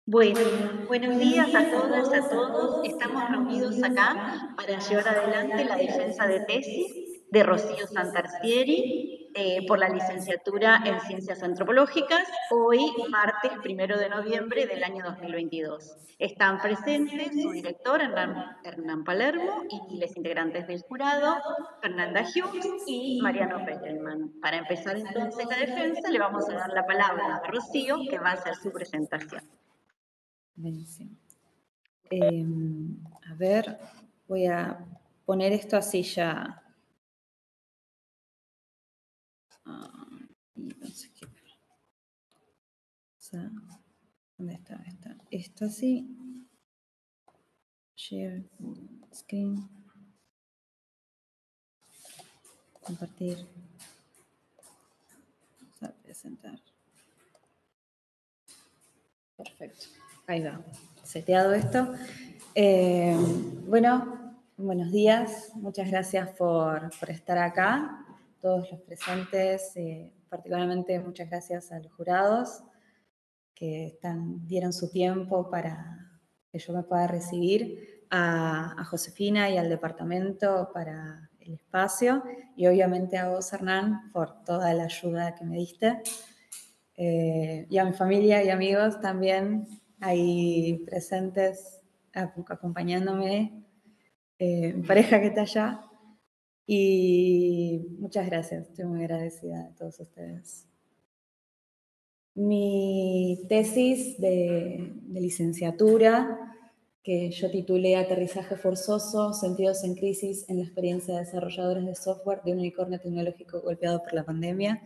Bueno, buenos días a todas, a todos. Estamos reunidos acá para llevar adelante la defensa de tesis de Rocío Santarcieri por la licenciatura en Ciencias Antropológicas, hoy martes 1 de noviembre del año 2022. Están presentes su director, Hernán Palermo, y los integrantes del jurado, Fernanda Hughes y Mariano Perelman. Para empezar entonces la defensa, le vamos a dar la palabra a Rocío, que va a hacer su presentación. Buenísimo. A ver, voy a poner esto así ya. Y no sé qué. O sea, ¿dónde está? Esto así. Share screen. Compartir. Vamos a presentar. Perfecto. Ahí va. Seteado esto. Bueno, buenos días. Muchas gracias por estar acá. Todos los presentes, particularmente muchas gracias a los jurados que dieron su tiempo para que yo me pueda recibir, a Josefina y al departamento para el espacio, y obviamente a vos, Hernán, por toda la ayuda que me diste, y a mi familia y amigos también ahí presentes, acompañándome, mi pareja que está allá, y muchas gracias, estoy muy agradecida a todos ustedes. Mi tesis de licenciatura, que yo titulé Aterrizaje forzoso, sentidos en crisis en la experiencia de desarrolladores de software de un unicornio tecnológico golpeado por la pandemia.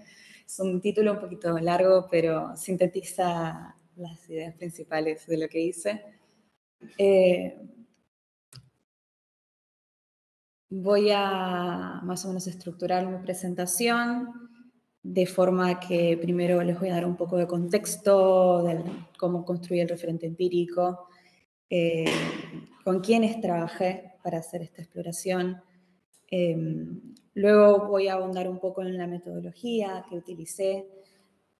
Es un título un poquito largo, pero sintetiza las ideas principales de lo que hice. Voy a más o menos estructurar mi presentación de forma que primero les voy a dar un poco de contexto de cómo construí el referente empírico, con quiénes trabajé para hacer esta exploración. Luego voy a ahondar un poco en la metodología que utilicé,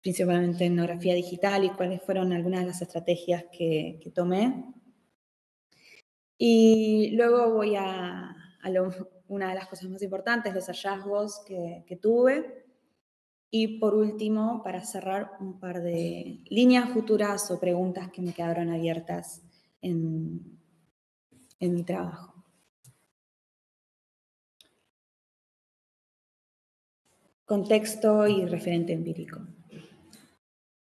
principalmente en etnografía digital, y cuáles fueron algunas de las estrategias que tomé. Y luego voy a una de las cosas más importantes, los hallazgos que tuve. Y por último, para cerrar, un par de líneas futuras o preguntas que me quedaron abiertas en mi trabajo. Contexto y referente empírico.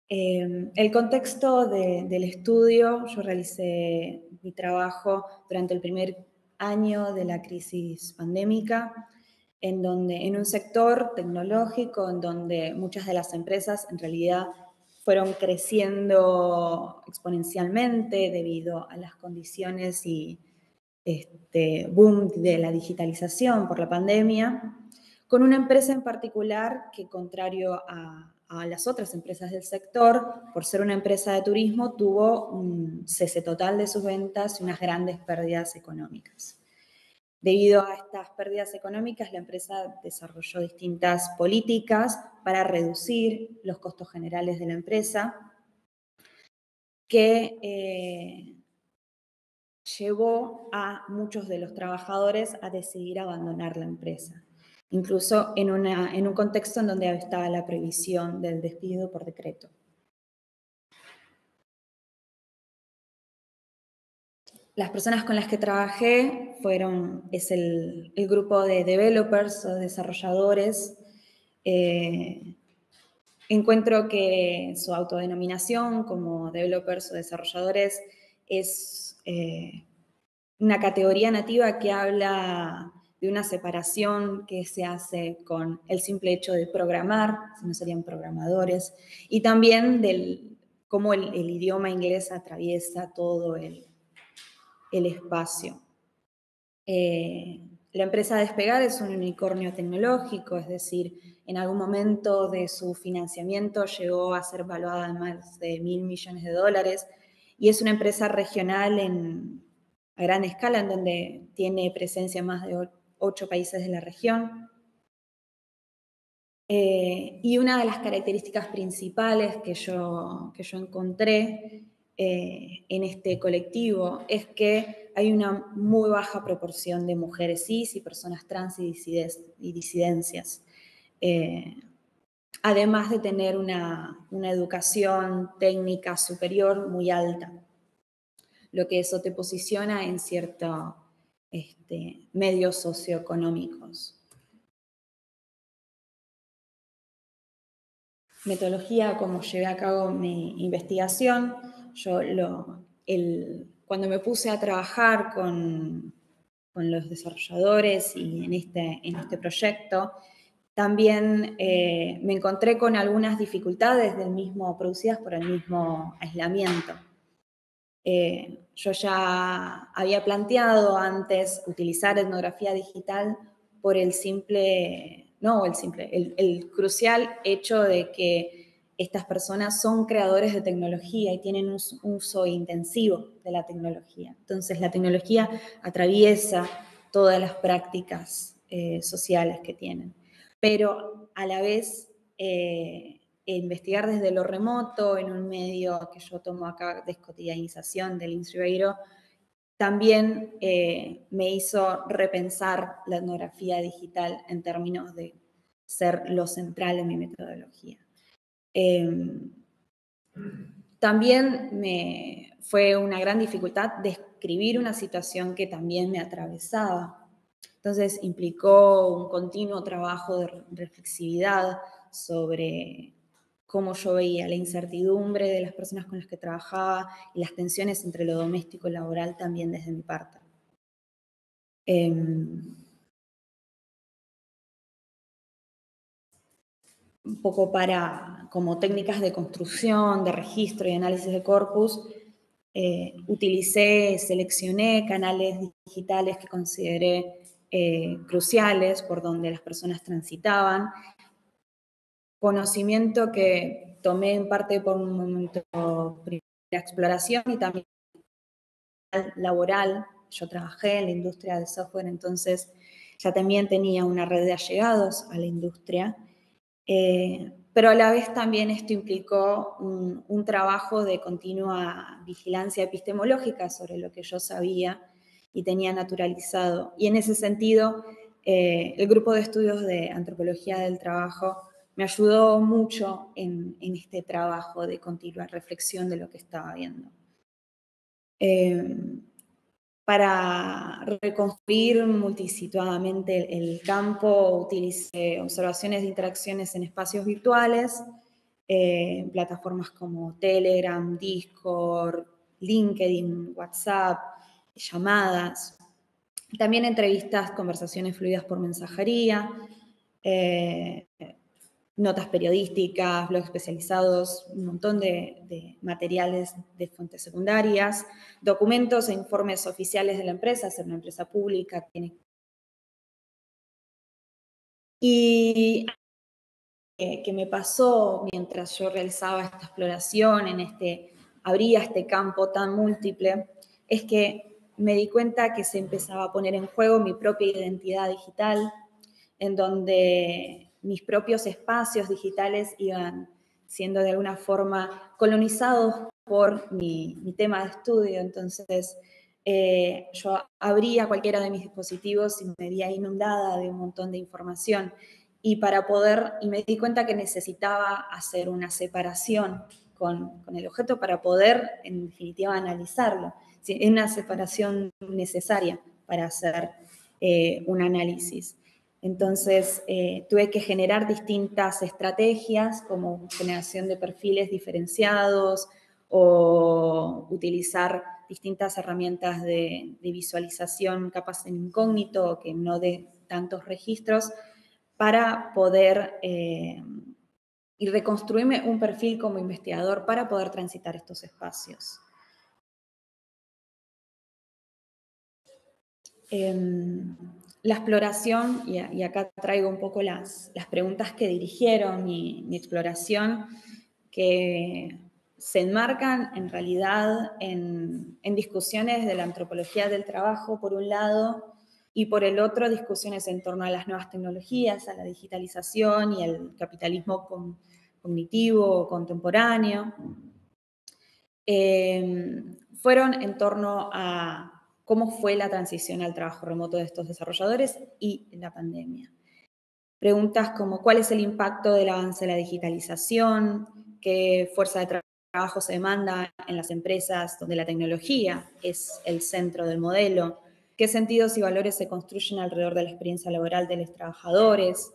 El contexto del estudio, yo realicé mi trabajo durante el primer año de la crisis pandémica, en un sector tecnológico en donde muchas de las empresas en realidad fueron creciendo exponencialmente debido a las condiciones y boom de la digitalización por la pandemia, con una empresa en particular que, contrario a las otras empresas del sector, por ser una empresa de turismo, tuvo un cese total de sus ventas y unas grandes pérdidas económicas. Debido a estas pérdidas económicas, la empresa desarrolló distintas políticas para reducir los costos generales de la empresa, que llevó a muchos de los trabajadores a decidir abandonar la empresa, incluso en un contexto en donde estaba la prohibición del despido por decreto. Las personas con las que trabajé es el grupo de developers o desarrolladores. Encuentro que su autodenominación como developers o desarrolladores es una categoría nativa que habla de una separación que se hace con el simple hecho de programar, si no serían programadores, y también del cómo el idioma inglés atraviesa todo el espacio. La empresa Despegar es un unicornio tecnológico, es decir, en algún momento de su financiamiento llegó a ser valuada en más de $1.000 millones, y es una empresa regional a gran escala, en donde tiene presencia en más de 8 países de la región. Y una de las características principales que yo encontré en este colectivo es que hay una muy baja proporción de mujeres cis y personas trans y disidencias. Además de tener una educación técnica superior muy alta, lo que eso te posiciona en ciertos medios socioeconómicos. Metodología, como llevé a cabo mi investigación, cuando me puse a trabajar con los desarrolladores y en este proyecto, también me encontré con algunas dificultades producidas por el mismo aislamiento. Yo ya había planteado antes utilizar etnografía digital por el crucial hecho de que estas personas son creadores de tecnología y tienen un uso intensivo de la tecnología. Entonces la tecnología atraviesa todas las prácticas sociales que tienen. Pero a la vez investigar desde lo remoto en un medio que yo tomo acá de cotidianización del INS Ribeiro, también me hizo repensar la etnografía digital en términos de ser lo central en mi metodología. También fue una gran dificultad describir una situación que también me atravesaba. Entonces implicó un continuo trabajo de reflexividad sobre cómo yo veía la incertidumbre de las personas con las que trabajaba y las tensiones entre lo doméstico y laboral también desde mi parte. Un poco como técnicas de construcción, de registro y análisis de corpus, seleccioné canales digitales que consideré cruciales por donde las personas transitaban, conocimiento que tomé en parte por un momento de exploración y también laboral. Yo trabajé en la industria del software, entonces ya también tenía una red de allegados a la industria, pero a la vez también esto implicó un trabajo de continua vigilancia epistemológica sobre lo que yo sabía y tenía naturalizado. Y en ese sentido, el grupo de estudios de antropología del trabajo me ayudó mucho en este trabajo de continua reflexión de lo que estaba viendo. Para reconstruir multisituadamente el campo, utilicé observaciones de interacciones en espacios virtuales, plataformas como Telegram, Discord, LinkedIn, WhatsApp, llamadas, también entrevistas, conversaciones fluidas por mensajería, notas periodísticas, blogs especializados, un montón de materiales de fuentes secundarias, documentos e informes oficiales de la empresa, ser una empresa pública. Y que me pasó mientras yo realizaba esta exploración, abría este campo tan múltiple, es que me di cuenta que se empezaba a poner en juego mi propia identidad digital, en donde mis propios espacios digitales iban siendo de alguna forma colonizados por mi tema de estudio. Entonces, yo abría cualquiera de mis dispositivos y me veía inundada de un montón de información. Y me di cuenta que necesitaba hacer una separación con el objeto para poder, en definitiva, analizarlo. Es una separación necesaria para hacer un análisis. Entonces, tuve que generar distintas estrategias, como generación de perfiles diferenciados o utilizar distintas herramientas de visualización capaz en incógnito, que no dé tantos registros, para poder y reconstruirme un perfil como investigador para poder transitar estos espacios. La exploración, y acá traigo un poco las preguntas que dirigieron mi exploración, que se enmarcan en realidad en discusiones de la antropología del trabajo, por un lado, y por el otro, discusiones en torno a las nuevas tecnologías, a la digitalización y al capitalismo cognitivo contemporáneo. fueron en torno a cómo fue la transición al trabajo remoto de estos desarrolladores y la pandemia. Preguntas como cuál es el impacto del avance de la digitalización, qué fuerza de trabajo se demanda en las empresas donde la tecnología es el centro del modelo, qué sentidos y valores se construyen alrededor de la experiencia laboral de los trabajadores,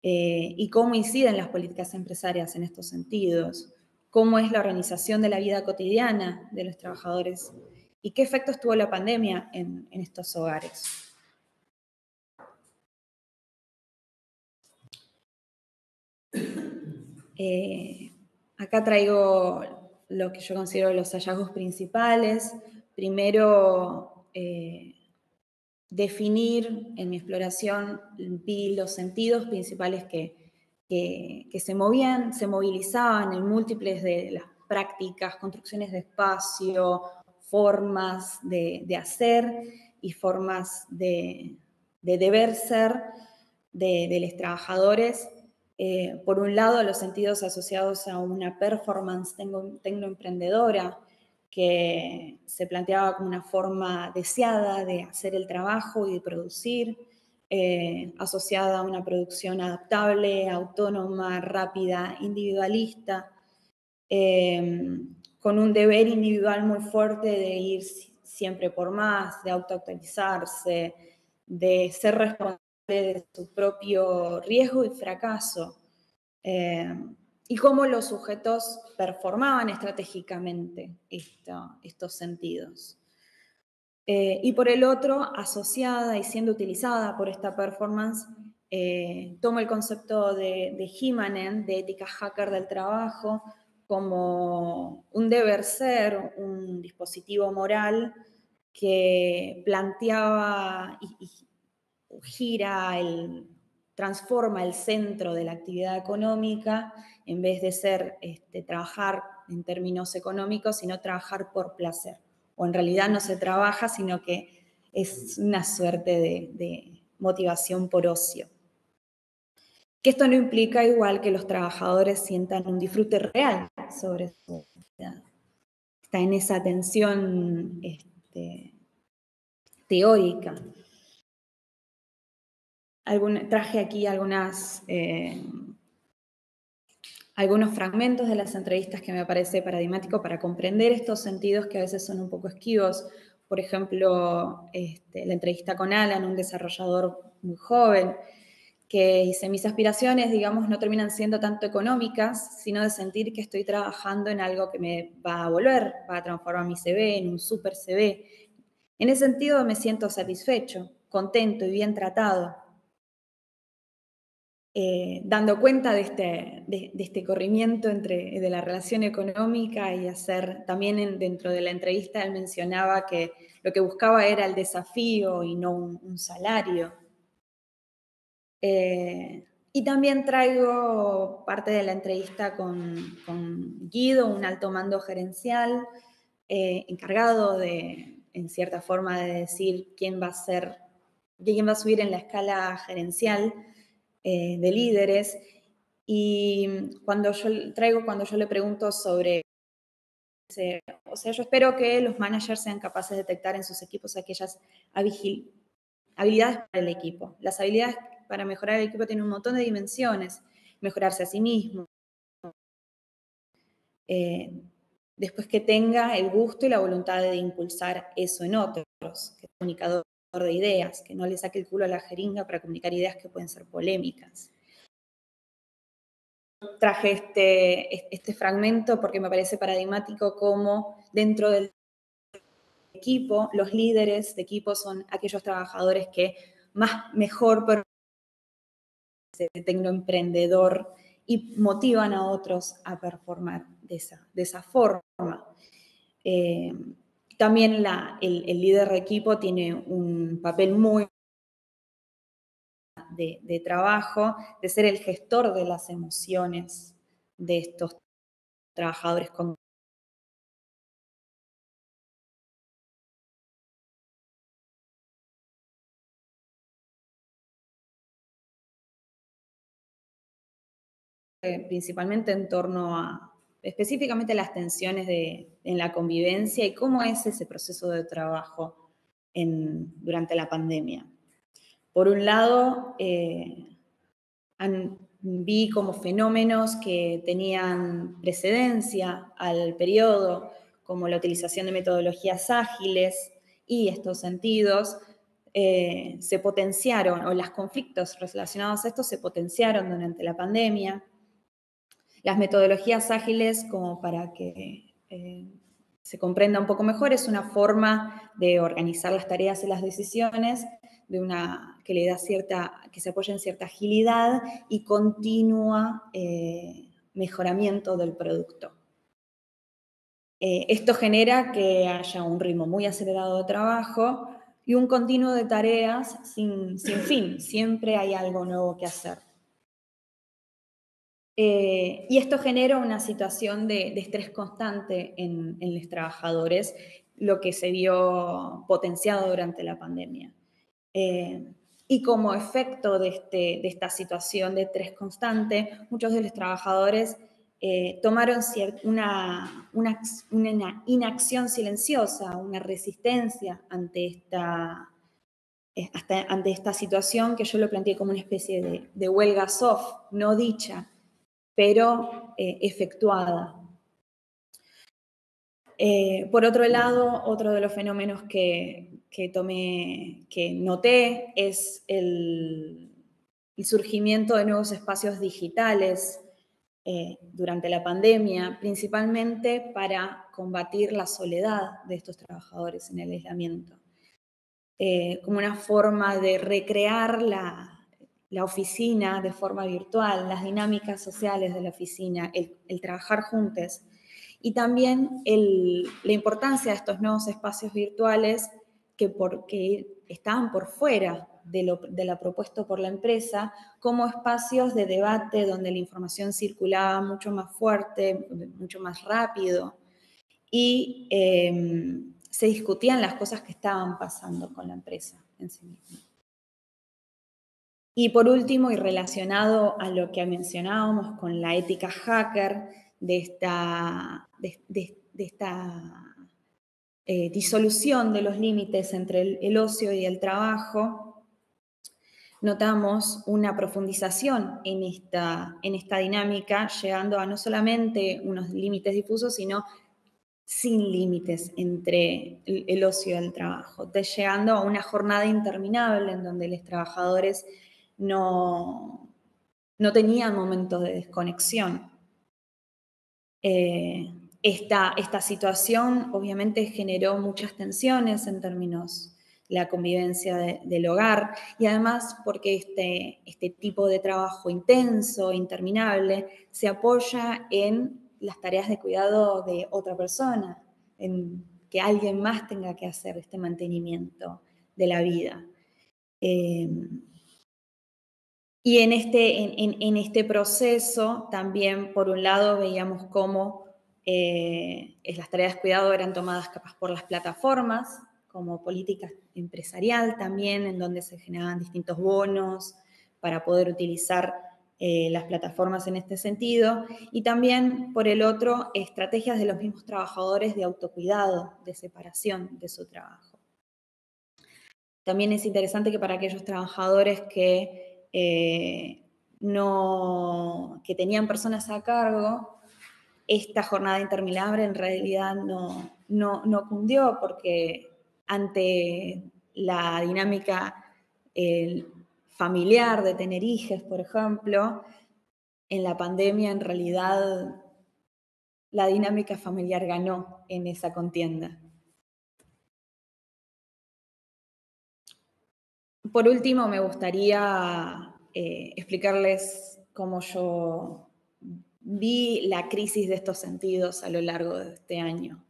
y cómo inciden las políticas empresarias en estos sentidos, cómo es la organización de la vida cotidiana de los trabajadores y qué efectos tuvo la pandemia en estos hogares. Acá traigo lo que yo considero los hallazgos principales. Primero, definir en mi exploración, vi los sentidos principales que se movían, se movilizaban en múltiples de las prácticas, construcciones de espacio, formas de hacer y formas de deber ser de los trabajadores. Por un lado, los sentidos asociados a una performance tecnoemprendedora que se planteaba como una forma deseada de hacer el trabajo y de producir, asociada a una producción adaptable, autónoma, rápida, individualista, con un deber individual muy fuerte de ir siempre por más, de autoactualizarse, de ser responsable de su propio riesgo y fracaso, y cómo los sujetos performaban estratégicamente estos sentidos. Y por el otro, asociada y siendo utilizada por esta performance, tomo el concepto de Himanen, de ética hacker del trabajo, como un deber ser, un dispositivo moral que planteaba y gira, transforma el centro de la actividad económica en vez de ser trabajar en términos económicos, sino trabajar por placer. O en realidad no se trabaja, sino que es una suerte de motivación por ocio. Que esto no implica igual que los trabajadores sientan un disfrute real sobre su actividad. Está en esa tensión teórica. Traje aquí algunos fragmentos de las entrevistas que me parece paradigmático para comprender estos sentidos que a veces son un poco esquivos. Por ejemplo, la entrevista con Alan, un desarrollador muy joven, que dice, mis aspiraciones, digamos, no terminan siendo tanto económicas, sino de sentir que estoy trabajando en algo que me va a volver, va a transformar mi CV en un super CV. En ese sentido me siento satisfecho, contento y bien tratado. Dando cuenta de este corrimiento de la relación económica y hacer, también dentro de la entrevista él mencionaba que lo que buscaba era el desafío y no un salario. Y también traigo parte de la entrevista con Guido, un alto mando gerencial, encargado en cierta forma, de decir quién va a subir en la escala gerencial de líderes. Y cuando yo le pregunto sobre, o sea, yo espero que los managers sean capaces de detectar en sus equipos aquellas habilidades para el equipo. Las habilidades para mejorar el equipo tienen un montón de dimensiones. Mejorarse a sí mismo. Después que tenga el gusto y la voluntad de impulsar eso en otros, que es comunicador de ideas, que no le saque el culo a la jeringa para comunicar ideas que pueden ser polémicas. Traje este fragmento porque me parece paradigmático cómo dentro del equipo, los líderes de equipo son aquellos trabajadores que mejor tecnoemprendedor y motivan a otros a performar de esa forma. También el líder de equipo tiene un papel muy de trabajo, de ser el gestor de las emociones de estos trabajadores con principalmente en torno a específicamente las tensiones en la convivencia y cómo es ese proceso de trabajo durante la pandemia. Por un lado, vi como fenómenos que tenían precedencia al periodo, como la utilización de metodologías ágiles y estos sentidos se potenciaron, o los conflictos relacionados a esto se potenciaron durante la pandemia. Las metodologías ágiles, como para que se comprenda un poco mejor, es una forma de organizar las tareas y las decisiones que le da que se apoya en cierta agilidad y continua mejoramiento del producto. Esto genera que haya un ritmo muy acelerado de trabajo y un continuo de tareas sin fin. Siempre hay algo nuevo que hacer. Y esto genera una situación de estrés constante en los trabajadores, lo que se vio potenciado durante la pandemia. Y como efecto de esta situación de estrés constante, muchos de los trabajadores tomaron una inacción silenciosa, una resistencia ante esta situación que yo lo planteé como una especie de huelga soft, no dicha, pero efectuada. Por otro lado, otro de los fenómenos que noté es el surgimiento de nuevos espacios digitales durante la pandemia, principalmente para combatir la soledad de estos trabajadores en el aislamiento. Como una forma de recrear la oficina de forma virtual, las dinámicas sociales de la oficina, el trabajar juntos. Y también la importancia de estos nuevos espacios virtuales porque estaban por fuera de lo propuesto por la empresa, como espacios de debate donde la información circulaba mucho más fuerte, mucho más rápido, y se discutían las cosas que estaban pasando con la empresa en sí misma. Y por último, y relacionado a lo que mencionábamos con la ética hacker, de esta disolución de los límites entre el ocio y el trabajo, notamos una profundización en esta dinámica, llegando a no solamente unos límites difusos, sino sin límites entre el ocio y el trabajo, llegando a una jornada interminable en donde los trabajadores no tenían momentos de desconexión. Esta situación obviamente generó muchas tensiones en términos de la convivencia del hogar y además porque este tipo de trabajo intenso, interminable, se apoya en las tareas de cuidado de otra persona, en que alguien más tenga que hacer este mantenimiento de la vida. Y en este proceso también, por un lado, veíamos cómo las tareas de cuidado eran tomadas capaz por las plataformas, como política empresarial también, en donde se generaban distintos bonos para poder utilizar las plataformas en este sentido, y también, por el otro, estrategias de los mismos trabajadores de autocuidado, de separación de su trabajo. También es interesante que para aquellos trabajadores que tenían personas a cargo, esta jornada interminable en realidad no cundió, porque ante la dinámica familiar de tener hijos, por ejemplo, en la pandemia en realidad la dinámica familiar ganó en esa contienda. Por último, me gustaría explicarles cómo yo vi la crisis de estos sentidos a lo largo de este año.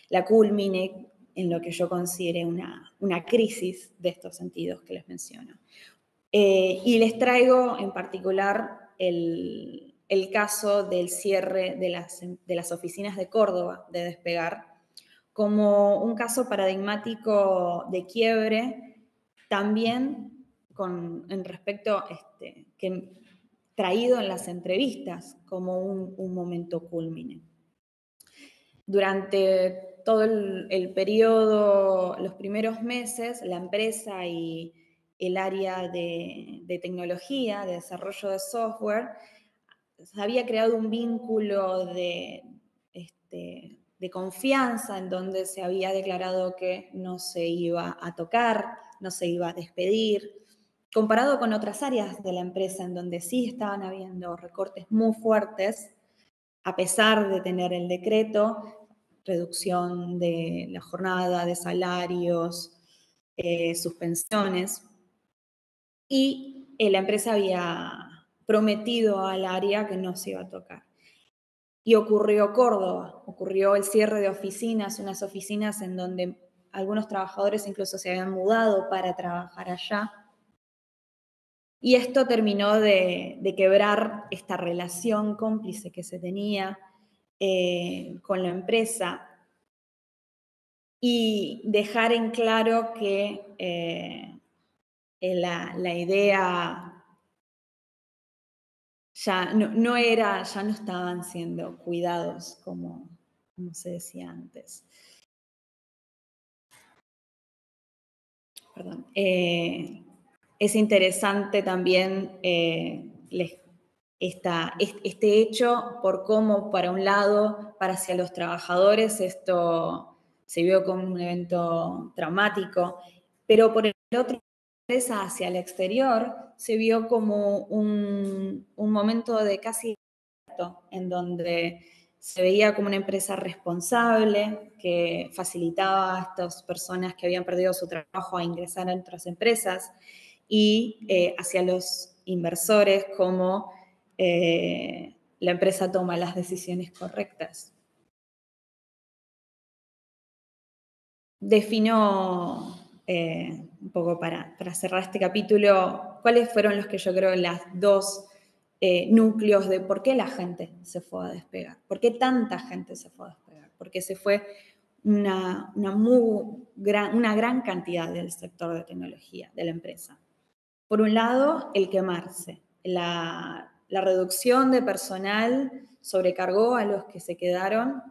La culminé en lo que yo considere una crisis de estos sentidos que les menciono. Y les traigo en particular el caso del cierre de las oficinas de Córdoba de Despegar como un caso paradigmático de quiebre, también en respecto traído en las entrevistas como un momento culmine. Durante todo el periodo, los primeros meses, la empresa y el área de tecnología, de desarrollo de software, se había creado un vínculo de confianza en donde se había declarado que no se iba a tocar, no se iba a despedir, comparado con otras áreas de la empresa en donde sí estaban habiendo recortes muy fuertes, a pesar de tener el decreto, reducción de la jornada, de salarios, suspensiones, y la empresa había prometido al área que no se iba a tocar. Y ocurrió Córdoba, ocurrió el cierre de oficinas, unas oficinas en donde algunos trabajadores incluso se habían mudado para trabajar allá. Y esto terminó de quebrar esta relación cómplice que se tenía con la empresa y dejar en claro que la idea ya no estaban siendo cuidados como se decía antes. Perdón. Es interesante también este hecho por cómo, para un lado, para hacia los trabajadores, esto se vio como un evento traumático, pero por el otro, hacia el exterior, se vio como un momento de casi en donde se veía como una empresa responsable que facilitaba a estas personas que habían perdido su trabajo a ingresar a otras empresas y hacia los inversores como la empresa toma las decisiones correctas. Defino un poco para cerrar este capítulo cuáles fueron los que yo creo las dos núcleos de por qué la gente se fue a despegar, por qué tanta gente se fue a despegar, porque se fue una gran cantidad del sector de tecnología, de la empresa. Por un lado, el quemarse, la reducción de personal sobrecargó a los que se quedaron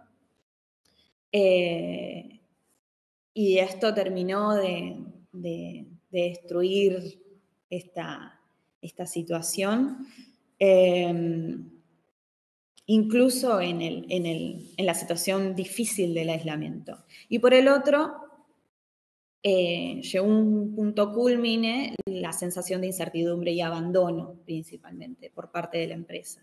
y esto terminó de destruir esta situación. Incluso en la situación difícil del aislamiento. Y por el otro, llegó un punto cúlmine la sensación de incertidumbre y abandono, principalmente, por parte de la empresa.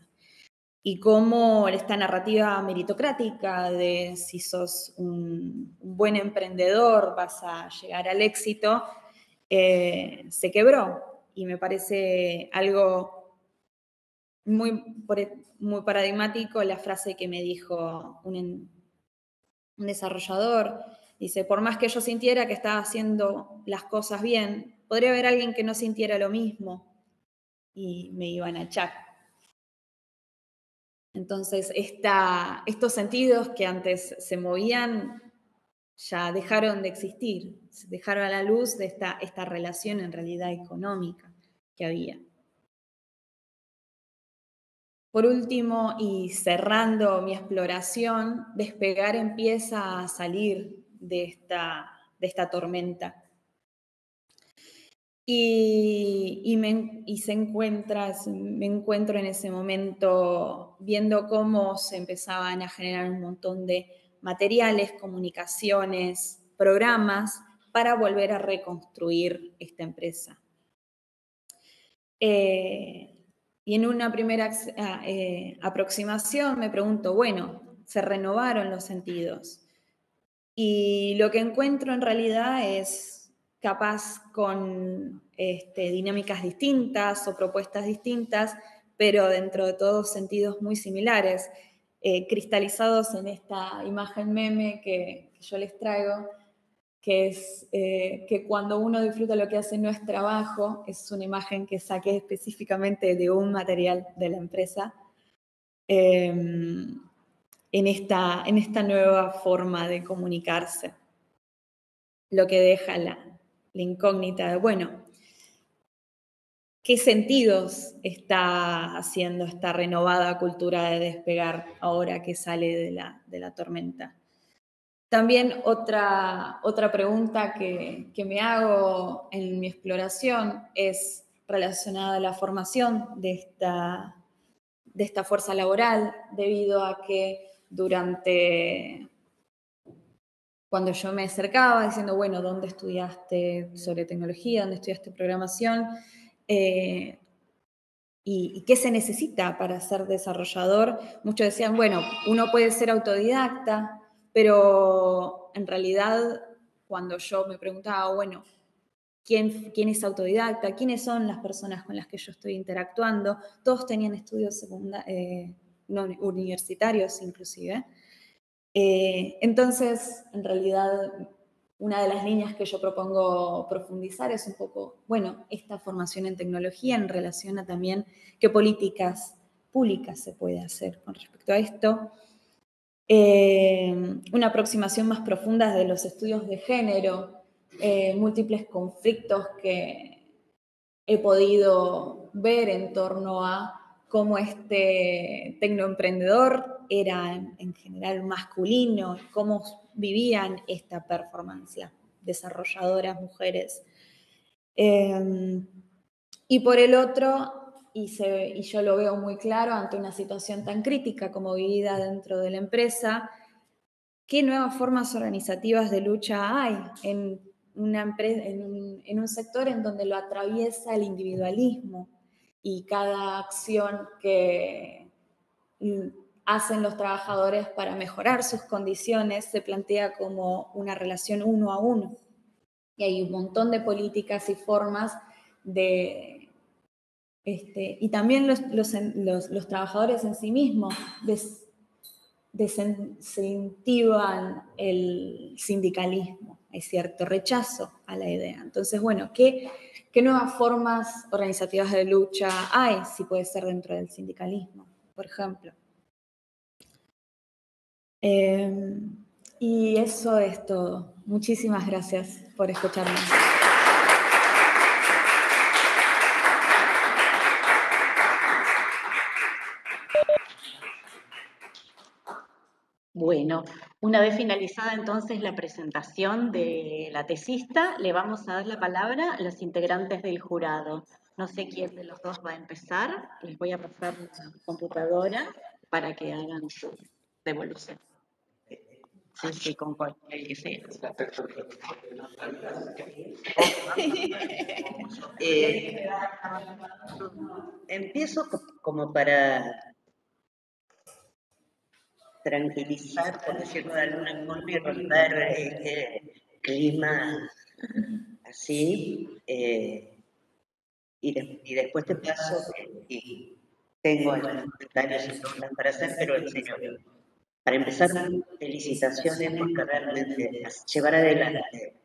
Y cómo esta narrativa meritocrática de si sos un buen emprendedor vas a llegar al éxito, se quebró. Y me parece algo muy paradigmático la frase que me dijo un desarrollador. Dice, por más que yo sintiera que estaba haciendo las cosas bien, podría haber alguien que no sintiera lo mismo y me iban a echar. Entonces, estos sentidos que antes se movían ya dejaron de existir, dejaron a la luz de esta relación en realidad económica que había. Por último, y cerrando mi exploración, Despegar empieza a salir de esta tormenta. Me encuentro en ese momento viendo cómo se empezaban a generar un montón de materiales, comunicaciones, programas para volver a reconstruir esta empresa. Y en una primera aproximación me pregunto, bueno, se renovaron los sentidos. Y lo que encuentro en realidad es capaz con dinámicas distintas o propuestas distintas, pero dentro de todos sentidos muy similares, cristalizados en esta imagen meme que yo les traigo, que es que cuando uno disfruta lo que hace no es trabajo, es una imagen que saqué específicamente de un material de la empresa, en esta nueva forma de comunicarse. Lo que deja la incógnita de, bueno, qué sentidos está haciendo esta renovada cultura de despegar ahora que sale de la tormenta. También otra pregunta que me hago en mi exploración es relacionada a la formación de esta fuerza laboral, debido a que cuando yo me acercaba diciendo, bueno, ¿dónde estudiaste sobre tecnología? ¿Dónde estudiaste programación? ¿Y qué se necesita para ser desarrollador? Muchos decían, bueno, uno puede ser autodidacta, pero en realidad cuando yo me preguntaba, bueno, ¿quién es autodidacta? ¿Quiénes son las personas con las que yo estoy interactuando? Todos tenían estudios no universitarios inclusive. Entonces, en realidad, una de las líneas que yo propongo profundizar es un poco, bueno, esta formación en tecnología en relación a también qué políticas públicas se puede hacer con respecto a esto. Una aproximación más profunda de los estudios de género, múltiples conflictos que he podido ver en torno a cómo este tecnoemprendedor era en general masculino, cómo vivían esta performance las desarrolladoras mujeres. Y por el otro, y yo lo veo muy claro ante una situación tan crítica como vivida dentro de la empresa, ¿qué nuevas formas organizativas de lucha hay en una empresa, en un sector en donde lo atraviesa el individualismo y cada acción que hacen los trabajadores para mejorar sus condiciones se plantea como una relación uno a uno? Y hay un montón de políticas y formas y también los trabajadores en sí mismos desincentivan el sindicalismo, hay cierto rechazo a la idea. Entonces, bueno, ¿qué nuevas formas organizativas de lucha hay, si puede ser dentro del sindicalismo, por ejemplo? Y eso es todo. Muchísimas gracias por escucharme. Bueno, una vez finalizada entonces la presentación de la tesista, le vamos a dar la palabra a los integrantes del jurado. No sé quién de los dos va a empezar, les voy a pasar la computadora para que hagan su devolución. Sí, con cualquier que sea. Empiezo como para tranquilizar, por decirlo de alguna forma, y romper este clima así. Y después te paso, y tengo algunos comentarios y preguntas para hacer, pero en serio, para empezar, felicitaciones porque realmente llevar adelante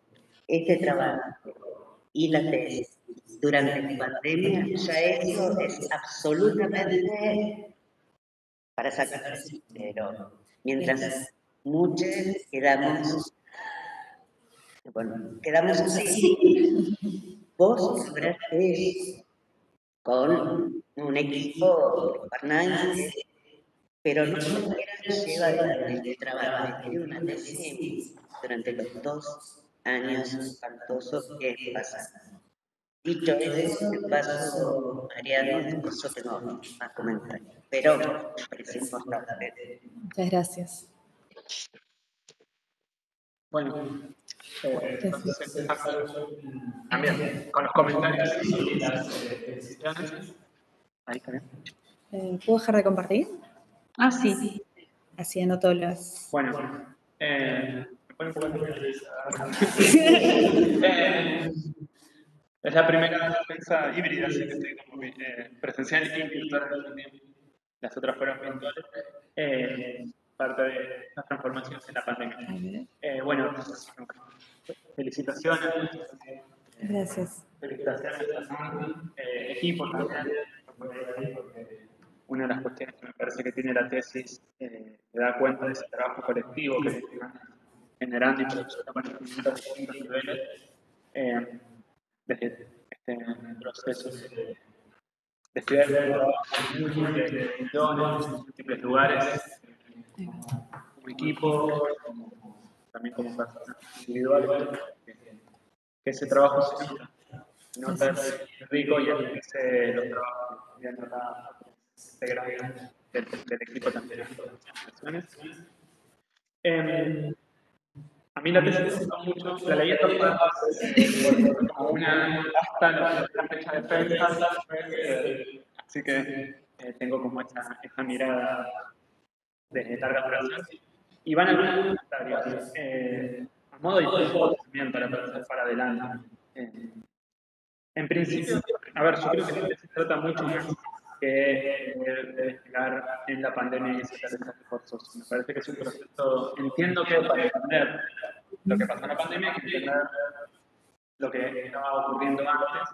este trabajo y la tesis durante la pandemia, ya eso es absolutamente para sacarse, pero mientras muchos quedamos así, vos lograste eso con un equipo gobernante, pero no cualquiera lleva adelante este trabajo y escribe una tesis durante los 2 años espantosos que pasan. Dicho eso, te paso, Mariano, después yo tengo más comentarios, pero me parece importante. Muchas gracias. Bueno, entonces empezamos también con los comentarios y las felicitaciones. Ahí también. ¿Puedo dejar de compartir? Ah, sí. Así anoto las... Bueno, me pone un poco nerviosa. Es la primera defensa híbrida, así que estoy como presencial y virtual al mismo tiempo. Las otras fueron virtuales, parte de las transformaciones en la pandemia. Bueno, felicitaciones. Gracias. Felicitaciones al equipo también, porque una de las cuestiones que me parece que tiene la tesis da cuenta de ese trabajo colectivo que se está generando y produciendo conocimientos a distintos niveles desde este proceso estudiar el trabajo en múltiples dimensiones, en múltiples lugares, como equipo, también como personas individuales, que ese trabajo se nota es rico y enriquece los trabajos y nota integrante del equipo también. A mí la tesis me gustó mucho, la leí en 2 partes, como una hasta la fecha de prensa, así que tengo como esa mirada de larga duración. Y van algunos comentarios, a modo de hipótesis también para pensar para adelante. En principio, a ver, yo creo que la tesis trata mucho más que de despegar en la pandemia y ese aterrizaje forzoso. Me parece que es un proceso, entiendo que para entender lo que pasó en la pandemia hay que entender lo que estaba ocurriendo antes,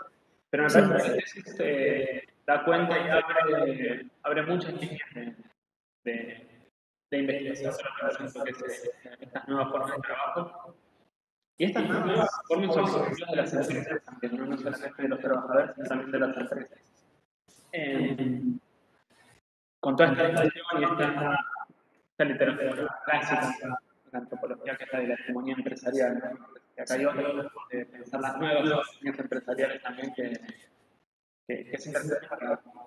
pero me parece que la tesis da cuenta y abre muchas líneas de investigación sobre lo que es estas nuevas formas de trabajo. Y estas nuevas formas son objetivas de las empresas también, no solamente de los trabajadores, sino también de las empresas. Con toda esta discusión y esta literatura clásica, la antropología que es la de la hegemonía empresarial, ¿no? Y acá hay otro de pensar las nuevas líneas empresariales también que es interesante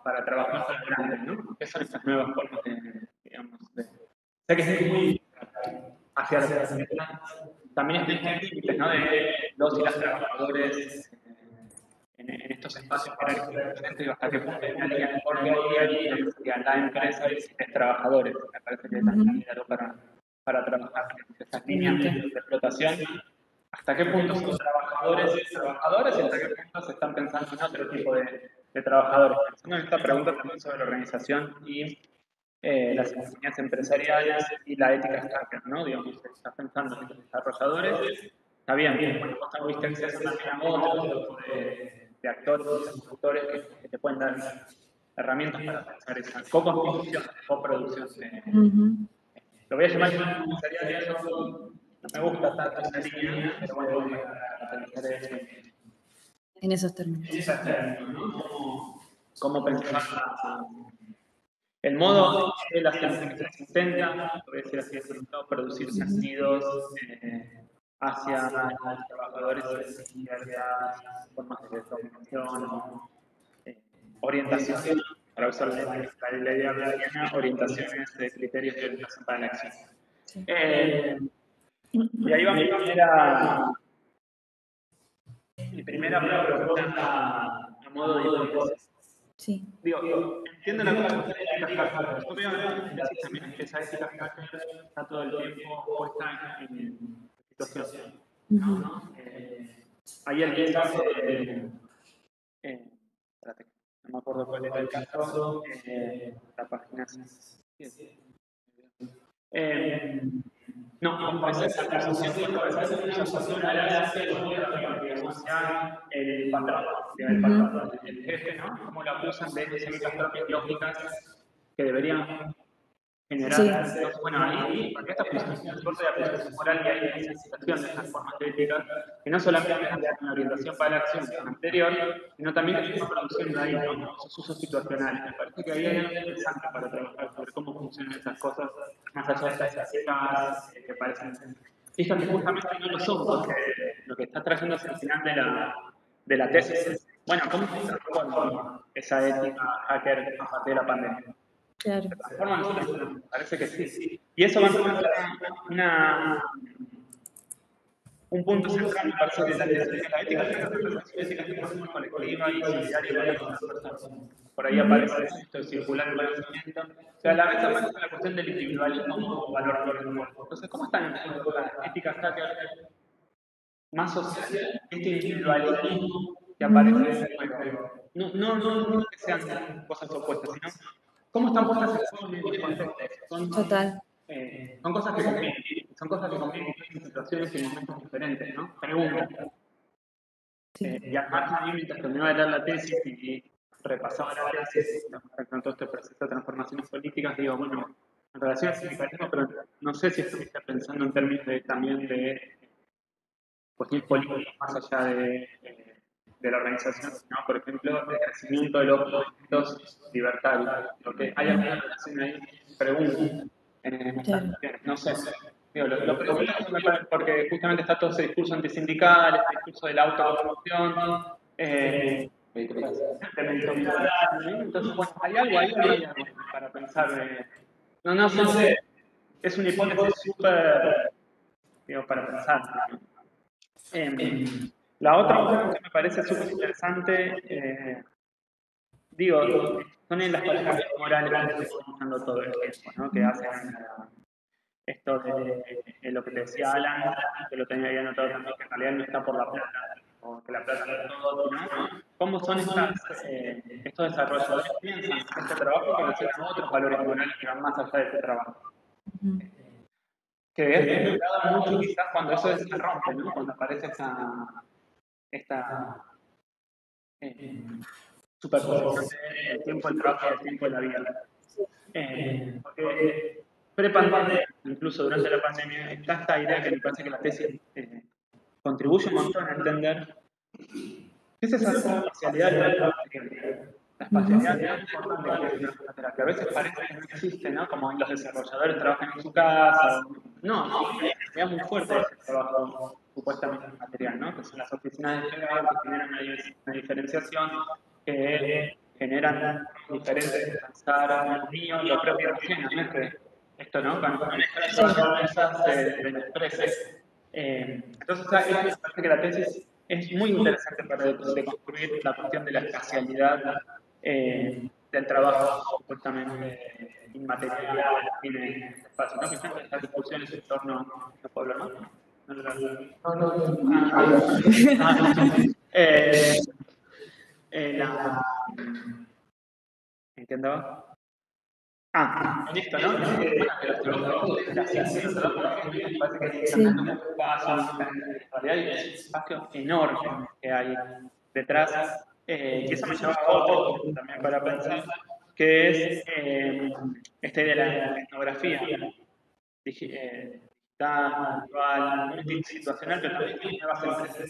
para trabajar con grandes, ¿no? ¿Qué son estas nuevas formas de, digamos, sé que es muy hacia la empresa, también está en límites, ¿no? De los y las trabajadores en estos espacios jerárquicos, hasta qué punto hay una línea de corte ahí, la empresa y los trabajadores. Me parece que también hay algo para trabajar en esas líneas de explotación. ¿Hasta qué punto son trabajadores y hasta qué punto se están pensando en otro tipo de trabajadores? Pensando en esta pregunta también sobre la organización y las economías empresariales y la ética hacker, ¿no? Digamos, estás pensando en los desarrolladores, está bien, bueno, vos tuviste acceso también a otro tipo de actores y consultores que te pueden dar herramientas para pensar esa co-constitución, coproducción. Lo voy a llamar empresarial, eso no me gusta tanto esa línea, pero bueno, para pensar en esos términos. ¿no? ¿Cómo pensar el modo que las empresas intentan, lo voy a decir así, producir sentidos hacia los trabajadores y ciertas formas de dominación, orientación, para usar la idea browniana, orientaciones de criterios de orientación para la acción. Y ahí va mi primera pregunta a modo de hipótesis. Sí. Digo, entiendo la cuestión de ética hacker. Yo veo en la tesis también que esa ética hacker está todo el tiempo puesta en situación, ¿no? Ahí el caso espérate, no me acuerdo cuál era el caso, la página 7. No, como esa es la acusación, cuando a veces una acusación a la hace el patrón, el jefe, ¿no? Como lo acusan de ciertas propias lógicas que deberían generar. Sí. Entonces, bueno, ahí, porque esta acusación es corta de acusación moral y hay esa situación de estas formas éticas, que no solamente es una orientación para la acción anterior, sino también que se está produciendo ahí, ¿no? Esos usos situacionales. Me parece que ahí hay algo interesante para trabajar sobre cómo funcionan esas cosas, más allá de estas éticas que parecen fijas que justamente no lo son, porque lo que está trayendo hacia el final de la tesis es, bueno, ¿cómo se transforma esa ética hacker a partir de la pandemia? Claro. ¿Se transforma en nosotros? Me parece que sí. Y eso va a ser un punto central, me parece, de la ética es muy colectiva y solidaria para todas las personas. Por ahí aparece esto de circular el conocimiento. O sea, a la vez aparece la cuestión del individualismo como valor primordial. Entonces, ¿cómo están la ética hacker más social, este individualismo que aparece en ese juego? No que sean cosas opuestas, sino cómo están puestas en juego en el contexto. Total. Son cosas que conviven, en situaciones y en momentos diferentes, ¿no? Pregunta. Y además, a mí, mientras terminaba de leer la tesis y repasaba la tesis, con todo este proceso de transformaciones políticas, digo, bueno, en relación al sindicalismo, pero no sé si estuviste pensando en términos también de cuestiones políticas más allá de la organización, sino, por ejemplo, el crecimiento de los movimientos libertarios. Porque hay alguna relación ahí, pregunto, en estas cuestiones. No sé. Digo, lo pregunto porque justamente está todo ese discurso antisindical, este discurso de la autoproducción, entonces, bueno, hay algo ahí, hay algo para pensar. No sé, es una hipótesis súper, digo, para pensar. La otra cuestión que me parece súper interesante, digo, son en las categorías morales que estamos usando todo el tiempo, ¿no? Que hacen esto de lo que te decía Alan, que lo tenía ahí anotado también, que en realidad no está por la plata, o que la plata no es todo, ¿no? ¿Cómo son estos desarrolladores piensan este trabajo que necesitan otros valores morales que van más allá de este trabajo? Que es explicado mucho quizás cuando eso se rompe, ¿no? Cuando aparece esta superposición del tiempo del trabajo y del tiempo de la vida. Porque pre-pandemia, incluso durante la pandemia, está esta idea que me parece que la tesis contribuye un montón a entender qué es esa espacialidad del trabajo. La espacialidad tan importante que a veces parece que no existe, ¿no? Como los desarrolladores trabajan en su casa. No, es muy fuerte ese trabajo supuestamente material, ¿no? Que son las oficinas de trabajo que generan una diferenciación, que generan diferentes de pensar lo mío, lo propio y ajeno, ¿no? Esto, ¿no? Cuando esas de los precios. Entonces, me parece que la tesis es muy interesante para deconstruir la cuestión de la espacialidad del trabajo supuestamente inmaterial que tiene este espacio, ¿no? Que siempre estas discusiones en torno a pueblo, ¿no? ¿En qué andaba? En esto, ¿no? Que los trabajadores de la ciencia, los trabajadores me parece que están dando un espacio, en realidad hay un espacio enorme que hay detrás, y eso me lleva a otro también para pensar, que es esta idea de la etnografía digital, virtual, multisituacional, pero también tiene nuevas empresas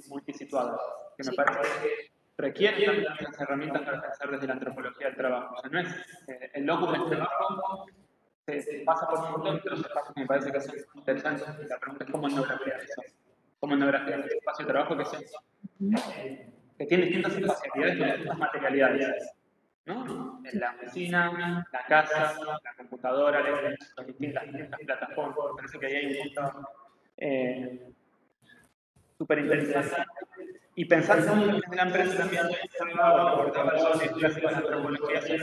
multisituadas, que me parece que requieren también las herramientas para pensar desde la antropología del trabajo. O sea, no es el locus del trabajo, se pasa por un montón de otros espacios que me parece que son interesantes. La pregunta es cómo etnografiar eso. Cómo etnografiar ese espacio de trabajo que tiene distintas espacialidades y distintas materialidades. ¿No? En la oficina, la casa, la computadora, las distintas plataformas. Me parece que ahí hay un punto súper interesante. Y pensando en la empresa también, recordaba el clásico de la antropología de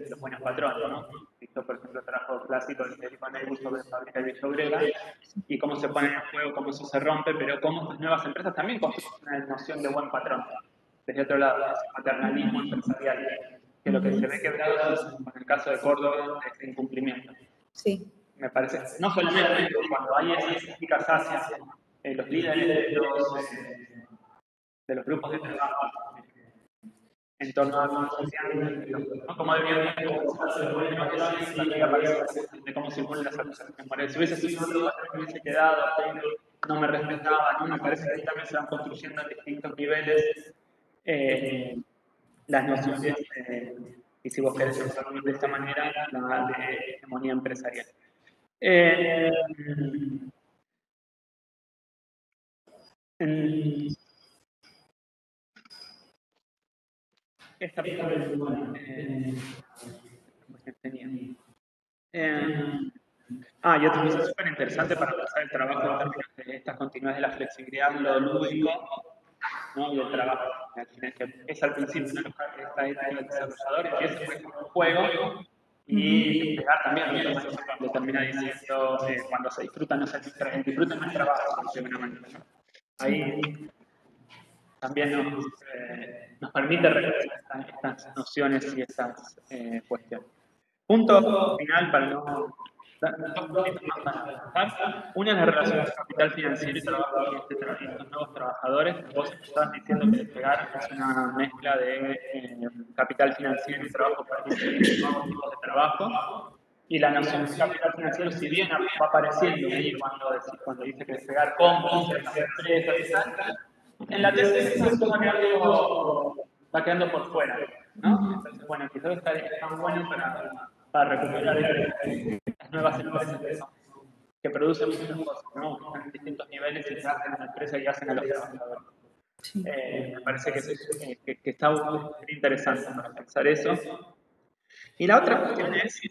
los buenos patrones, ¿no? Visto, por ejemplo, el trabajo clásico de Federico Neri sobre fábrica de Villa Obrera y cómo se pone en juego, cómo eso se rompe, pero cómo estas nuevas empresas también construyen una noción de buen patrón. Desde otro lado, ese paternalismo empresarial, que lo que se ve quebrado es, en el caso de Córdoba, este incumplimiento. Sí. Me parece, no solamente cuando hay esas críticas hacia los líderes de los grupos de trabajo en torno a la sociedad, ¿no? Cómo deberían de cómo circulan las acusaciones morales. Si hubiese sido otro patrón, me hubiese quedado, no me respetaba, ¿no? Me parece que ahí también se van construyendo en distintos niveles las nociones, y si vos querés pensarlo de esta manera, la de hegemonía empresarial. Esta y otra cosa súper interesante para pensar el trabajo en términos de estas continuidades de la flexibilidad, lo lúdico, ¿no? Y el trabajo, que es al principio, ¿no? Esta idea del desarrollador empieza como un juego y pegar también, ¿no? Cuando termina diciendo cuando se disfruta, no se disfruta el trabajo, de alguna manera, ¿no? Ahí también nos permite reconocer estas nociones y estas cuestiones. Punto final para no dar dos puntitos más para trabajar. Una es la relación entre capital financiero y trabajo y estos nuevos trabajadores. Vos estabas diciendo que Despegar es una mezcla de capital financiero y trabajo para nuevos tipos de trabajo. Y la noción de capital financiero, si bien va apareciendo ahí cuando dice que Despegar compra las empresas y tal, En la tesis eso va quedando por fuera, ¿no? Entonces, bueno, quizás está bueno para recuperar las nuevas empresas que producen muchas cosas, ¿no? Están en distintos niveles y que hacen a la empresa y hacen a los trabajadores. Me parece que está interesante para pensar eso. Y la otra cuestión es,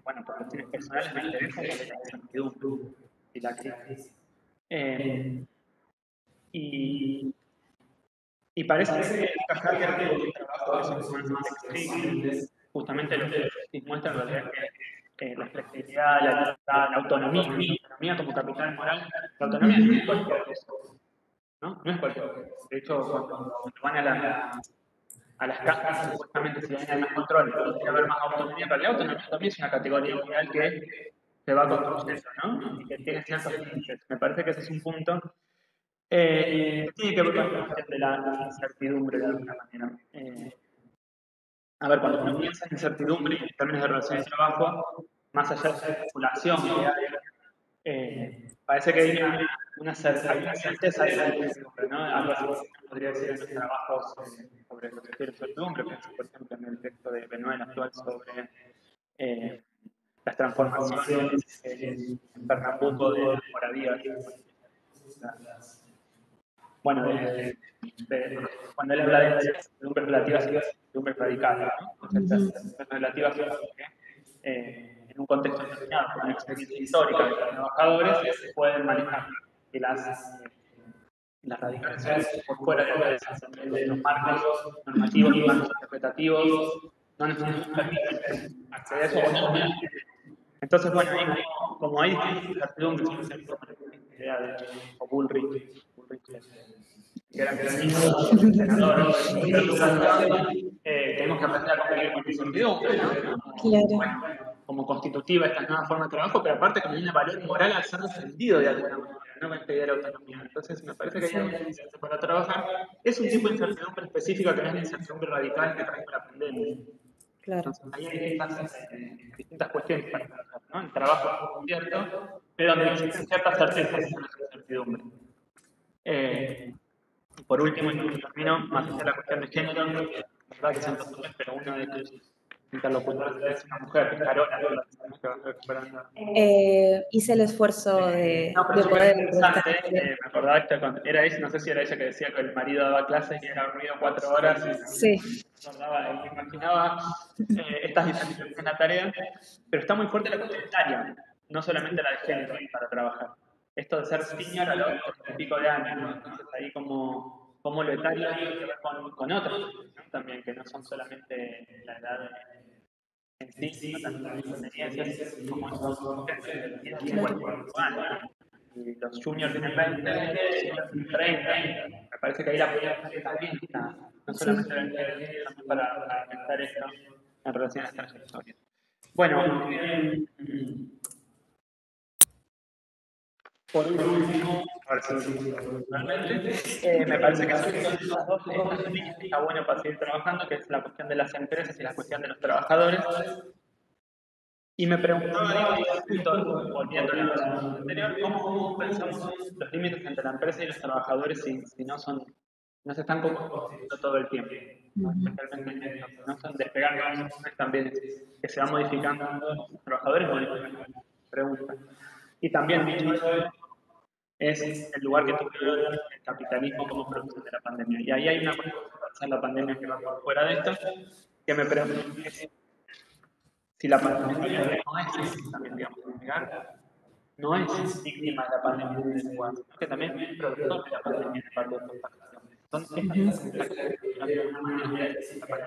bueno, por cuestiones personales me interesa la incertidumbre y la crisis. Y parece que encajar que trabajo que son sumamente flexibles, justamente lo que muestra en realidad es que la flexibilidad, la libertad, la autonomía como capital moral, la autonomía no es cualquier cosa, ¿no? No es cualquier cosa. De hecho, cuando van a las casas, supuestamente si hay más control, podría haber más autonomía, pero la autonomía también es una categoría moral que se va construyendo, ¿no? Y que tiene ciertos límites. Me parece que ese es un punto que tiene que ver con la cuestión de la incertidumbre de alguna manera. A ver, cuando uno piensa en incertidumbre en términos de relación de trabajo, más allá de la especulación que hay, parece que hay una certeza de la incertidumbre, ¿no? Algo así que podría decir en los trabajos sobre lo que quiere incertidumbre, pienso por ejemplo en el texto de Benoit actual sobre las transformaciones en Pernambuco de las moradías. Bueno, cuando él habla de las incertidumbres relativas y las incertidumbres radicales, ¿no? Entonces, las incertidumbres relativas son que en un contexto determinado, con una experiencia histórica de los trabajadores, se pueden manejar. Y las radicales son por fuera de los marcos normativos, los marcos interpretativos, no nos permiten acceder a eso o no. Entonces, bueno, ahí como hay incertidumbres, idea de Bullrich, que era senador, tenemos que aprender a convivir con la incertidumbre, ¿no? Bueno, como constitutiva esta nueva forma de trabajo, pero aparte que tiene valor moral al ser defendido de alguna manera, no va a impedir la autonomía. Entonces, me parece que hay algo interesante para trabajar. Es un tipo de incertidumbre específica que no es la incertidumbre radical que trajo la pandemia. Entonces, ahí hay distintas cuestiones para trabajar, ¿no? El trabajo es cierto, pero donde existen ciertas certezas en la incertidumbre. Por último, y termino, más allá de la cuestión de género, la verdad que son dos hombres, pero uno de tus interlocutores es una mujer, que es Carola, que va recuperando. Hice el esfuerzo de poder. Interesante, me acordaba que era ella, no sé si era ella que decía que el marido daba clases y era ruido 4 horas. Sí. Me imaginaba estas diferencias en la tarea, pero está muy fuerte la cuestión etaria, no solamente la de género para trabajar. Esto de ser senior a los 30 y pico de años, ¿no? Entonces ahí como lo etario tiene que ver con otras, ¿no? También, que no son solamente la edad en sí, sino también las experiencias, como son gente de 45 años. Y los juniors tienen 20, los seniors tienen 30. Me parece que ahí la política también está, no solamente también para pensar esto en relación a estas trayectorias. Bueno, por último, me parece que son estas dos líneas que está bueno para seguir trabajando, que es la cuestión de las empresas y la cuestión de los trabajadores. Y me preguntaba, volviendo a la presentación anterior, ¿cómo pensamos los límites entre la empresa y los trabajadores si no se están constituyendo todo el tiempo? Especialmente no son despegando también que se van modificando los trabajadores modifican la pregunta. Y también dicho eso, es el lugar que tuvo el capitalismo como producto de la pandemia. Y ahí hay una cosa en la pandemia que va por fuera de esto, que me pregunto si la pandemia no es también, digamos, no es víctima de la pandemia en el lugar, sino que también es productor de la pandemia en parte de otros factores. Son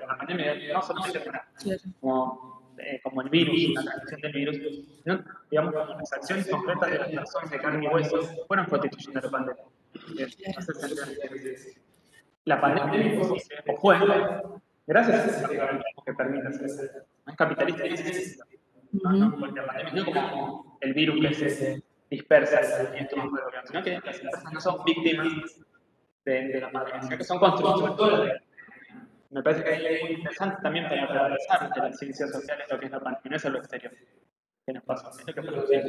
la pandemia no solamente como el virus, la transmisión del virus, sino, digamos, las acciones concretas de las personas de carne y hueso fueron constituyendo la pandemia. La pandemia fue gracias al capitalismo que permite hacer eso. No es capitalista en ese sentido. Porque la pandemia no es como el virus que se dispersa, sino que las empresas no son víctimas de la pandemia, sino que son constructoras. Me parece que es muy interesante también para atravesar de las ciencias sociales lo que es la pandemia, no es lo exterior. ¿Qué nos pasó? ¿Qué podrían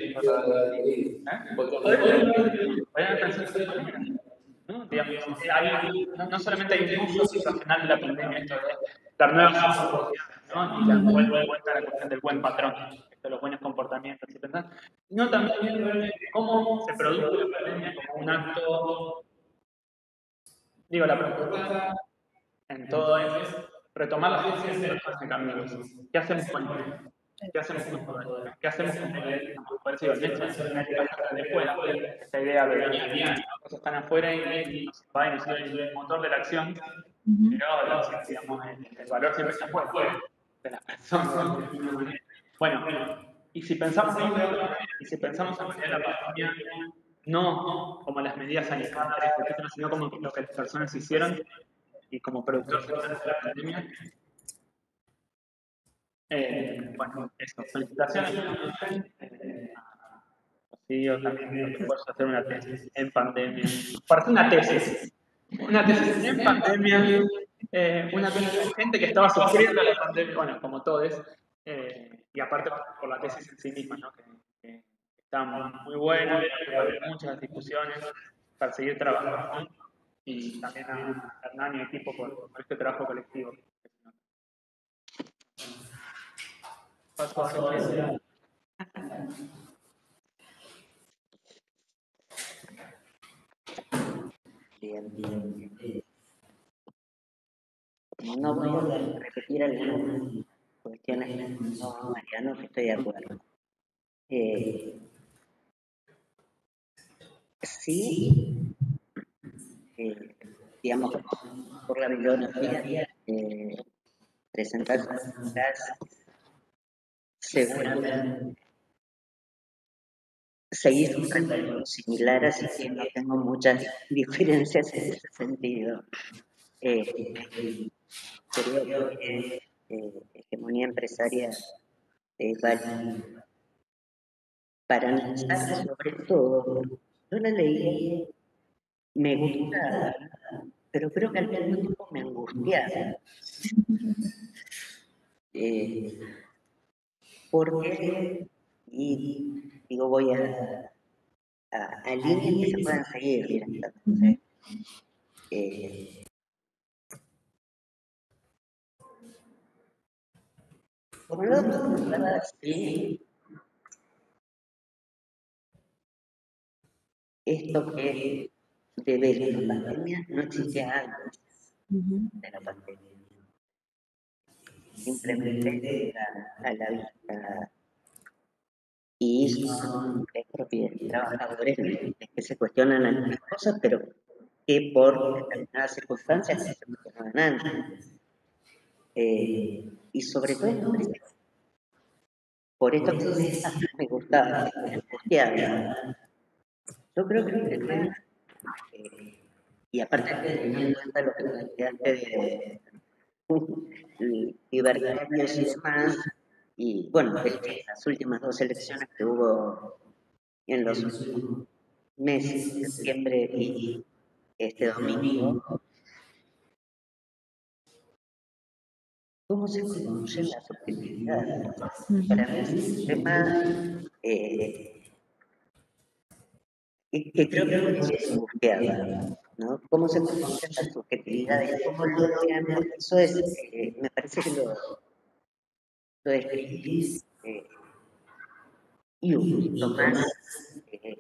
pensar de esta manera? ¿No? digamos, no solamente hay un uso situacional de la pandemia, esto de dar nuevas oportunidades, ¿no? Y la vuelta a la cuestión del buen patrón, esto de los buenos comportamientos, sino también ver cómo se produjo la pandemia como un acto, digo, la propuesta en todo es retomar las conciencias de los caminos. ¿Qué hacemos con esto? ¿Qué hacemos con todo esto? ¿Qué hacemos con parecido al nexo de fuera? Esta idea de las cosas están afuera y nos va y nos sirve el motor de la acción, pero digamos, el valor siempre está afuera de las personas. Bueno, y si pensamos en la pandemia, no como las medidas sanitarias, sino como lo que las personas hicieron y como productor de la pandemia. Bueno, eso, felicitaciones. Sí, yo también puedo hacer una tesis en pandemia. Para una tesis en pandemia, una tesis de gente que estaba sufriendo la pandemia, bueno, como todos, y aparte por la tesis en sí misma, ¿no? que está muy buena, muchas discusiones para seguir trabajando, y también a Hernán y equipo por este trabajo colectivo. Paso a Bien. No voy a repetir algunas cuestiones con Mariano, que estoy de acuerdo. Sí, digamos, por la bibliografía, presentar las seguramente seguir un recorrido similar, así que no tengo muchas diferencias en ese sentido. Creo que hegemonía empresaria vale para analizar sobre todo. Yo la leí, me gusta, pero creo que al mismo tiempo me angustiaba. Porque, y digo, voy a líneas que se puedan seguir directamente. Por un lado, sí, esto que de la pandemia no existía antes de la pandemia. Simplemente a la vista. Y son trabajadores que se cuestionan algunas cosas, pero que por determinadas circunstancias se cuestionaban antes. Y sobre todo, me parece, por esto que me gustaba, me angustiaba. Yo creo que el tema, y aparte teniendo en cuenta lo que planteaste de libertarios y demás, y bueno, las últimas dos elecciones que hubo en los últimos meses, septiembre y este domingo, ¿cómo se construyen las objetividades? Para mí es un tema que creo que por eso es angustiado, ¿no? ¿Cómo se construyen las subjetividades? ¿Cómo logran? Porque eso es, me parece que lo describís y un poquito más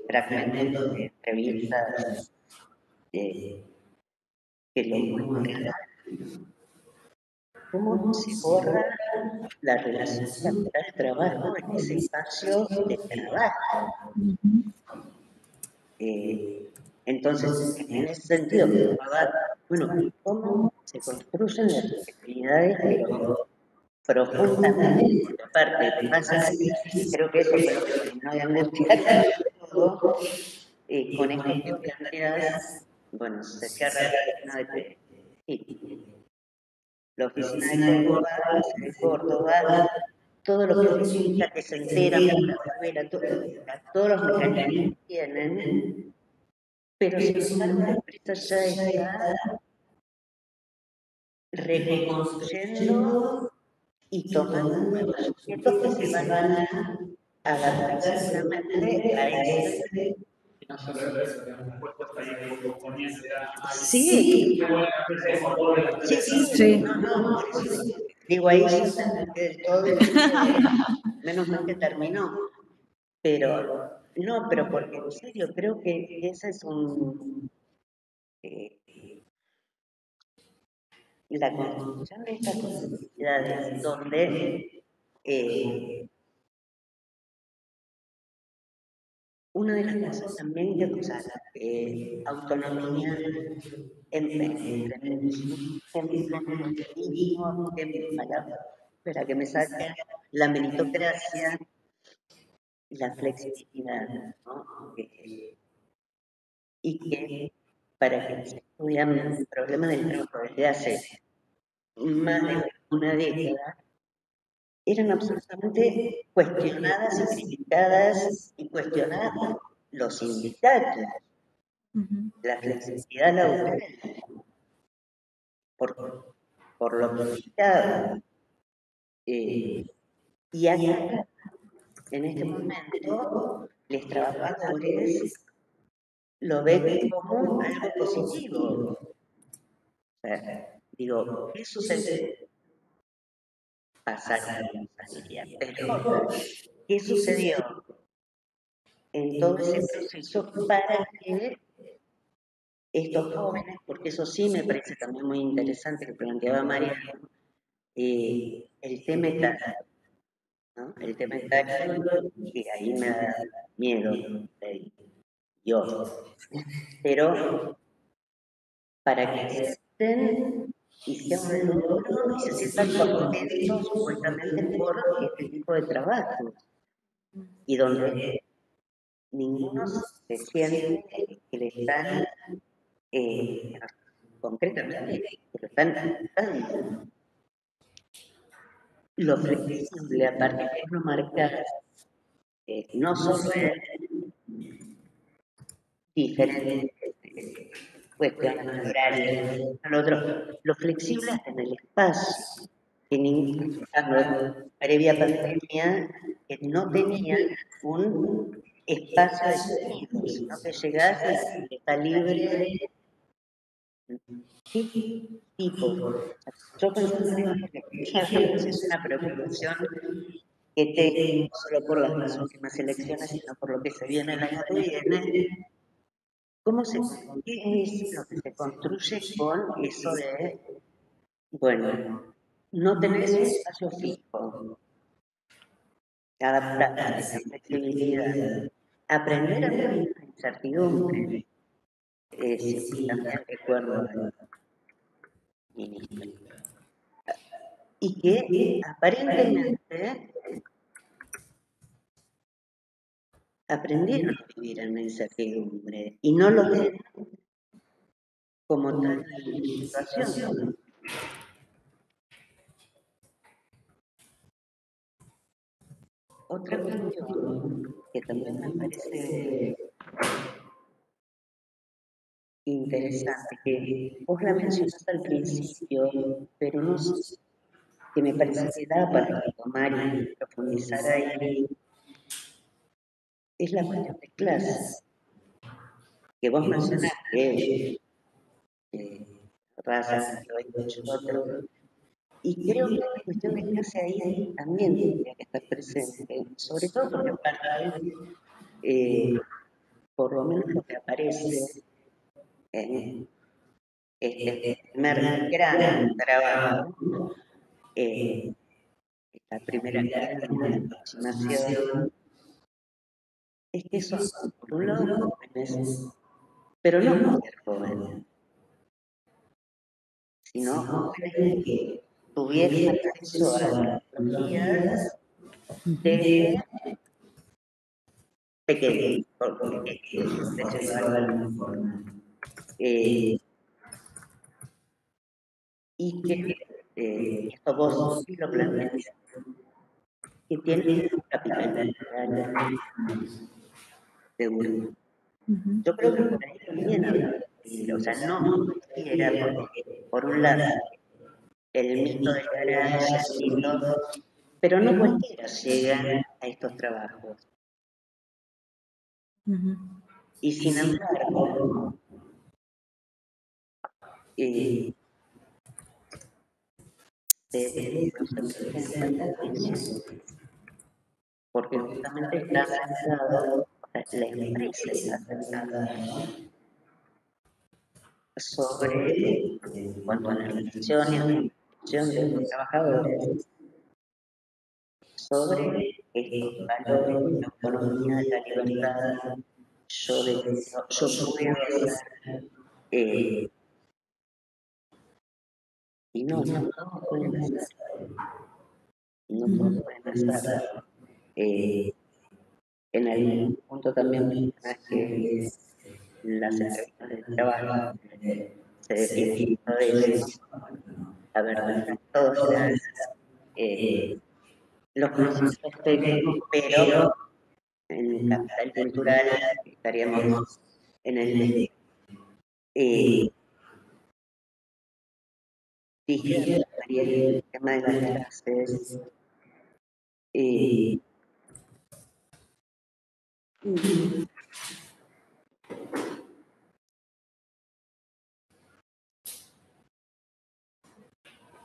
fragmentos de entrevistas que lo muestran. ¿Cómo se borra la relación capital-trabajo en ese espacio de trabajo? Entonces, en ese sentido, bueno, ¿cómo se construyen las subjetividades, pero profundamente? Porque aparte, pasa así, creo que eso fue lo que terminó de angustiar todo, con esto que planteas, bueno, se cierra la oficina la oficina de Córdoba, todo lo que significa que se enteran por afuera, todos los mecanismos que tienen, pero sin embargo la empresa ya está reconstruyendo y tomando nuevos sujetos que se van a adaptar seguramente a ese no solo eso, que han puesto ahí como ponienda. Sí, Sí. no, por eso digo, ahí ya me del todo el chiste de, menos mal que terminó, pero no, pero porque en serio creo que esa es la construcción de estas sociedades donde una de las cosas también que, o sea, autonomía en feminismo, en feminismo, para que me saque la meritocracia, la flexibilidad, ¿no? Y que para que se estudian el problema del trabajo desde hace más de una década, eran absolutamente cuestionadas y criticadas y cuestionadas por los sindicatos, la flexibilidad laboral, por lo criticado. Y acá, en este momento, los trabajadores lo ven como algo positivo. O sea, digo, ¿qué sucede? Pasaron familia, pero ¿qué sucedió en todo ese proceso para que estos jóvenes, porque eso sí me parece también muy interesante que planteaba Mariano, el tema etario, ¿no? El tema etario, que ahí me da miedo, yo, pero para que acepten y sea un logro y se sientan contentos supuestamente por este tipo de trabajo, y donde ninguno se siente que le están, concretamente, que lo están dando. Lo flexible, aparte que es lo marcado, no solo es diferente cuestiones horarias, al otro, lo flexible hasta en el espacio, que previa pandemia, que no tenía un espacio definido, sino que llegás y está libre. ¿Qué tipo? Yo pensando en esto, es una preocupación que tengo, no solo por las últimas elecciones, sino por lo que se viene el año que viene. ¿Qué es lo que se construye con eso de, bueno, no tenés un espacio fijo, adaptarte, la flexibilidad, aprender a vivir la incertidumbre? Sí, también recuerdo al ministro. Y que aparentemente aprendieron a vivir en la incertidumbre y no lo ven como tal situación. Otra cuestión que también me parece interesante, que vos la mencionaste al principio, pero no sé, que me parece que da para tomar y profundizar ahí, es la cuestión de clase, que vos mencionaste, raza, lo he dicho otro, y creo que la cuestión de clase ahí también tendría que estar presente, sobre todo porque aparte, por lo menos lo que aparece en este primer gran trabajo, la primera gran aproximación, es que son, por un lado, jóvenes, pero no cualquier joven, sino jóvenes que tuvieron acceso a las tecnologías desde pequeños, por decirlo de alguna forma. Y que esto vos sí lo planteas, que tienen un capital seguro. Yo creo que por ahí también habría que ir, o sea, no cualquiera, porque por un lado el mito del garage, el mito, pero no cualquiera llega a estos trabajos. Y sin embargo, se presentan juicios, porque justamente está centrado, la empresa está centrada sobre, en cuanto a la relación y a la inclusión de los trabajadores, sobre estos valores de la autonomía, de la libertad. Yo decido, yo puedo hacer, y no todos pueden hacer, no todos pueden hacer. En algún punto también mencionas que las entrevistas de trabajo se definen todo eso. A ver, todos los conocimientos técnicos, pero en el capital cultural estaríamos en el de dije el tema de las clases,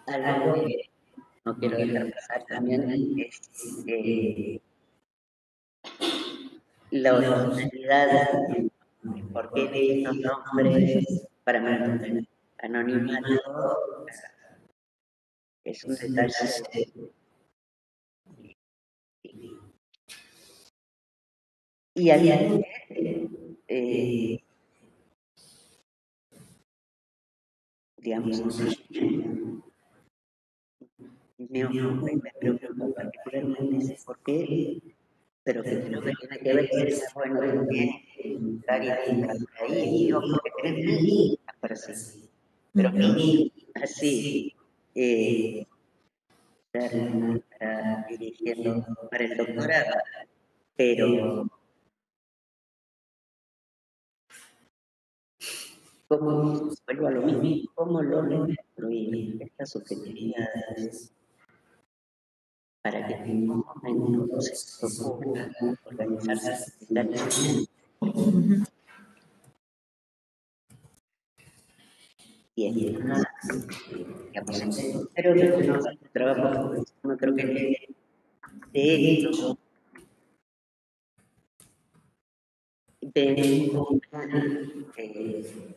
algo que no quiero dejar pasar también es la originalidad, por qué elegí estos nombres para mantener anonimato, es un detalle. Y algo que, digamos, me ocurre y me preocupa particularmente es por qué, pero que creo que tiene que ver y sería bueno también entrar y dialogar por ahí, digo, porque tenés mil así, pero mil así, para dirigiendo para el doctorado, pero ¿cómo, vuelvo a lo mismo, cómo logro incluir estas subjetividades para que en ningún momento se les ocurra organizarse sindicalmente? Y además, digamos, pero no trabajo, no creo que de hecho ven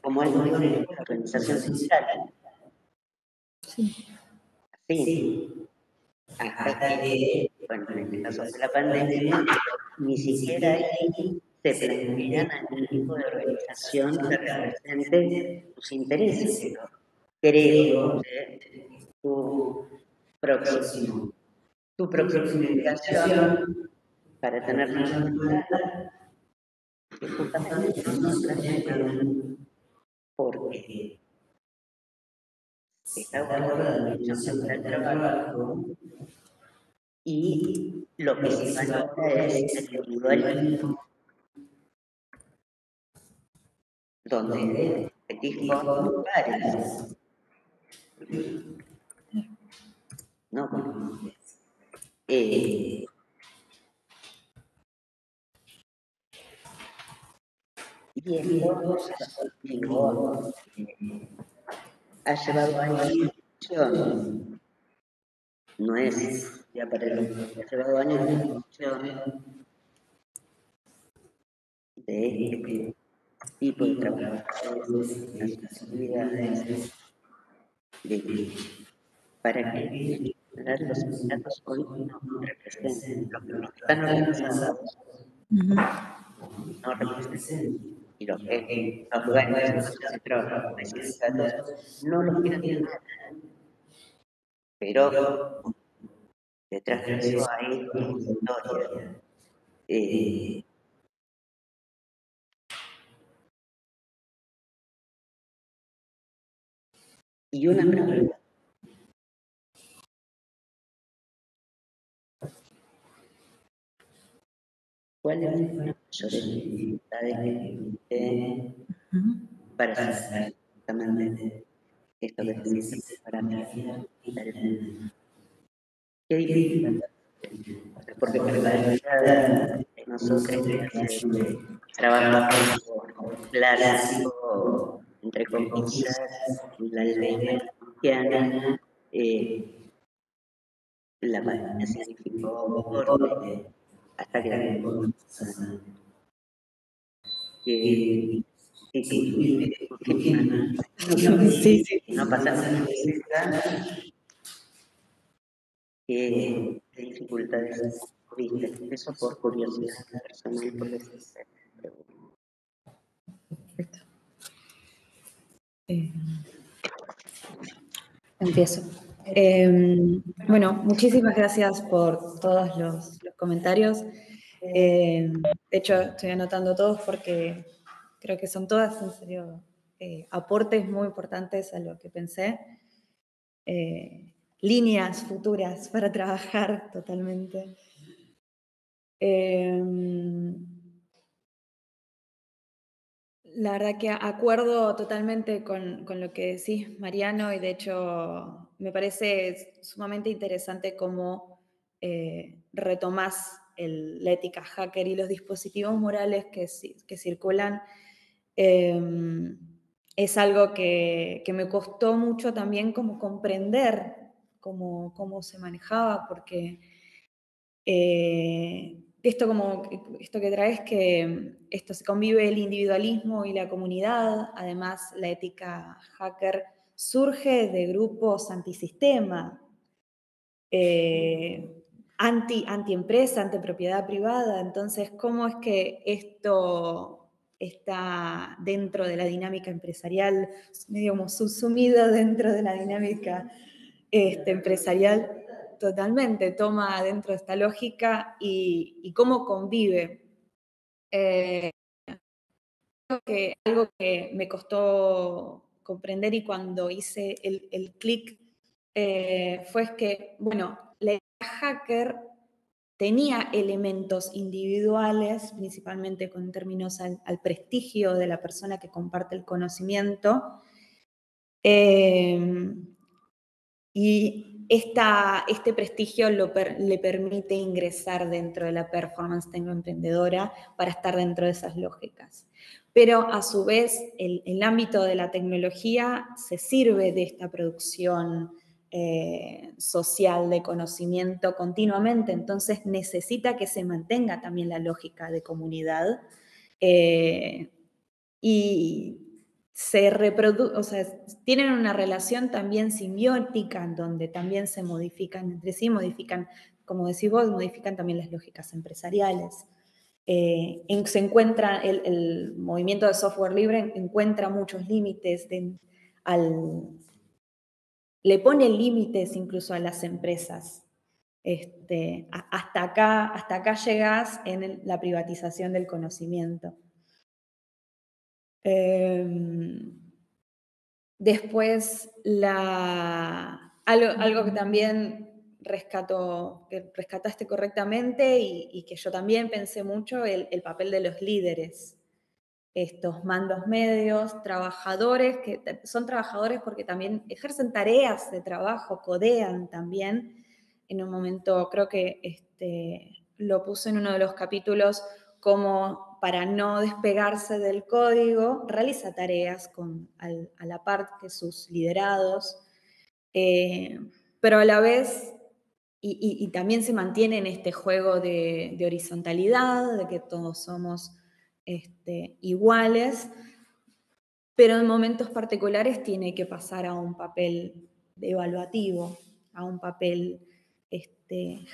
como algo de la organización sindical. Sí, hasta que, bueno, en este caso de la pandemia, ni siquiera ahí se plantean algún tipo de organización que represente tus intereses. Creo que próximo, tu próxima invitación para tenernos en cuenta que justamente no se plantean porque está abordada la Comisión Federal del Trabajo y lo que se valora es el individualismo, donde competís con pares, no con y esto, digo, ha llevado a años de discusión, no es ya para el otro, ha llevado años de discusión de este tipo de trabajadores, las actividades, para que los sindicatos hoy no representen, los que están organizados no representen, y los que los lugares de trabajo de sindicatos no los quieren tener, pero detrás de eso hay una historia. Y una pregunta, ¿cuáles fueron las mayores dificultades que tuviste para hacer justamente esto que decís, para afianzar el mundo? ¿Qué dificultades? Porque para la realidad nosotros que hacemos trabajo clásico, entre comillas, la ley cristiana, la pandemia significó corte hasta que la que surgir, Sí, sí. no pasamos qué dificultades tuviste. Eso por curiosidad personal, porque Perfecto. Empiezo. Bueno, muchísimas gracias por todos los comentarios. De hecho, estoy anotando todos porque creo que son todas, en serio, aportes muy importantes a lo que pensé. Líneas futuras para trabajar totalmente. La verdad que acuerdo totalmente con lo que decís, Mariano, y de hecho me parece sumamente interesante cómo retomás la ética hacker y los dispositivos morales que circulan. Es algo que me costó mucho también como comprender cómo se manejaba, porque esto que trae es que esto se convive el individualismo y la comunidad. Además, la ética hacker surge de grupos antisistema, anti-empresa, anti-propiedad privada. Entonces, ¿cómo es que esto está dentro de la dinámica empresarial, medio como subsumido dentro de la dinámica empresarial? Totalmente, toma dentro de esta lógica y cómo convive. Algo que me costó comprender y cuando hice el clic fue que, bueno, la hacker tenía elementos individuales, principalmente con términos al prestigio de la persona que comparte el conocimiento, y este prestigio le permite ingresar dentro de la performance tecnoemprendedora para estar dentro de esas lógicas. Pero a su vez, el ámbito de la tecnología se sirve de esta producción social de conocimiento continuamente, entonces necesita que se mantenga también la lógica de comunidad y se o sea, tienen una relación también simbiótica en donde también se modifican entre sí, modifican, como decís vos, modifican también las lógicas empresariales. Se encuentra el movimiento de software libre, encuentra muchos límites, le pone límites incluso a las empresas. Hasta acá llegás en la privatización del conocimiento. Después, algo que también que rescataste correctamente y que yo también pensé mucho, el papel de los líderes. Estos mandos medios, trabajadores, que son trabajadores porque también ejercen tareas de trabajo, codean también. En un momento, creo que lo puse en uno de los capítulos, como para no despegarse del código, realiza tareas a la par que sus liderados, pero a la vez, y también se mantiene en este juego de horizontalidad, de que todos somos iguales, pero en momentos particulares tiene que pasar a un papel evaluativo, a un papel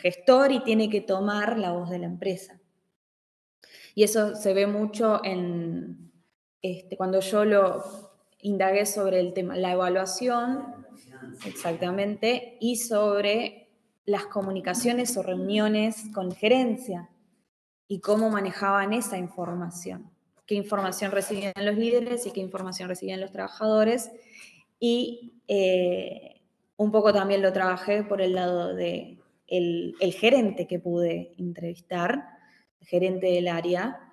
gestor y tiene que tomar la voz de la empresa. Y eso se ve mucho cuando yo lo indagué sobre el tema, la evaluación, exactamente, y sobre las comunicaciones o reuniones con gerencia y cómo manejaban esa información. Qué información recibían los líderes y qué información recibían los trabajadores. Y un poco también lo trabajé por el lado de el gerente que pude entrevistar, el gerente del área,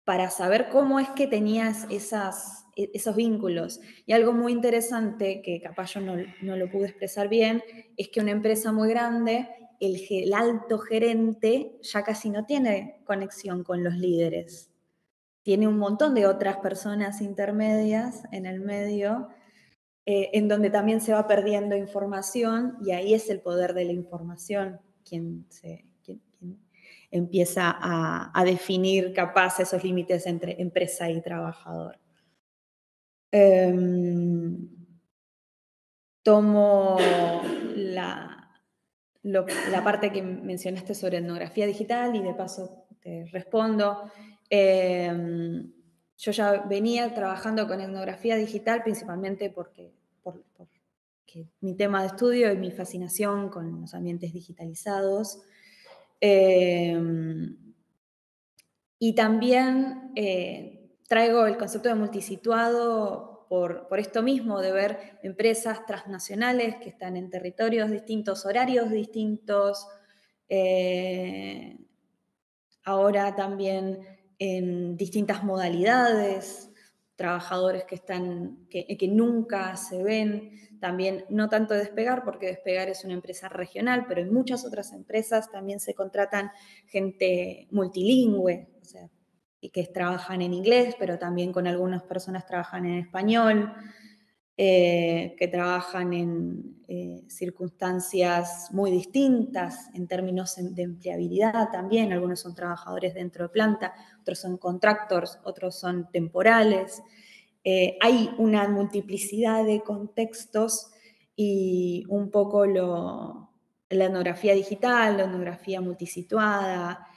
para saber cómo es que tenías esos vínculos. Y algo muy interesante, que capaz yo no lo pude expresar bien, es que una empresa muy grande el alto gerente ya casi no tiene conexión con los líderes. Tiene un montón de otras personas intermedias en el medio, en donde también se va perdiendo información, y ahí es el poder de la información quien empieza a definir capaz esos límites entre empresa y trabajador. Tomo la parte que mencionaste sobre etnografía digital y de paso te respondo. Yo ya venía trabajando con etnografía digital principalmente porque mi tema de estudio y mi fascinación con los ambientes digitalizados. Y también traigo el concepto de multisituado por esto mismo, de ver empresas transnacionales que están en territorios distintos, horarios distintos, ahora también en distintas modalidades, trabajadores que nunca se ven, también no tanto Despegar, porque Despegar es una empresa regional, pero en muchas otras empresas también se contratan gente multilingüe, o sea, y que trabajan en inglés, pero también con algunas personas trabajan en español, que trabajan en circunstancias muy distintas en términos de empleabilidad también. Algunos son trabajadores dentro de planta, otros son contractors, otros son temporales. Hay una multiplicidad de contextos y un poco la etnografía digital, la etnografía multisituada,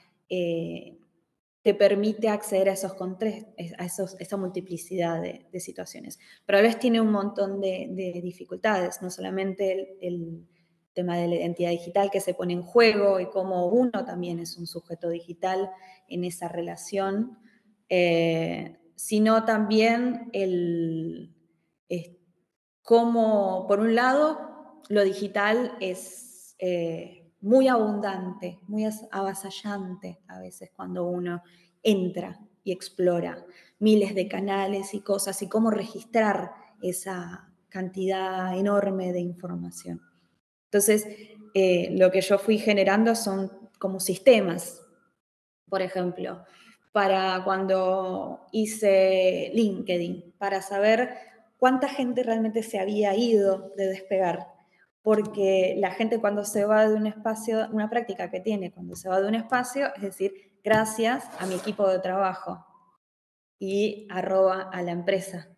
te permite acceder a esa multiplicidad de situaciones. Pero a veces tiene un montón de dificultades, no solamente el tema de la identidad digital que se pone en juego y cómo uno también es un sujeto digital en esa relación, sino también cómo, por un lado, lo digital es muy abundante, muy avasallante a veces cuando uno entra y explora miles de canales y cosas, y cómo registrar esa cantidad enorme de información. Entonces, lo que yo fui generando son como sistemas. Por ejemplo, para cuando hice LinkedIn, para saber cuánta gente realmente se había ido de Despegar. Porque la gente cuando se va de un espacio, una práctica que tiene cuando se va de un espacio, es decir, gracias a mi equipo de trabajo y @ a la empresa.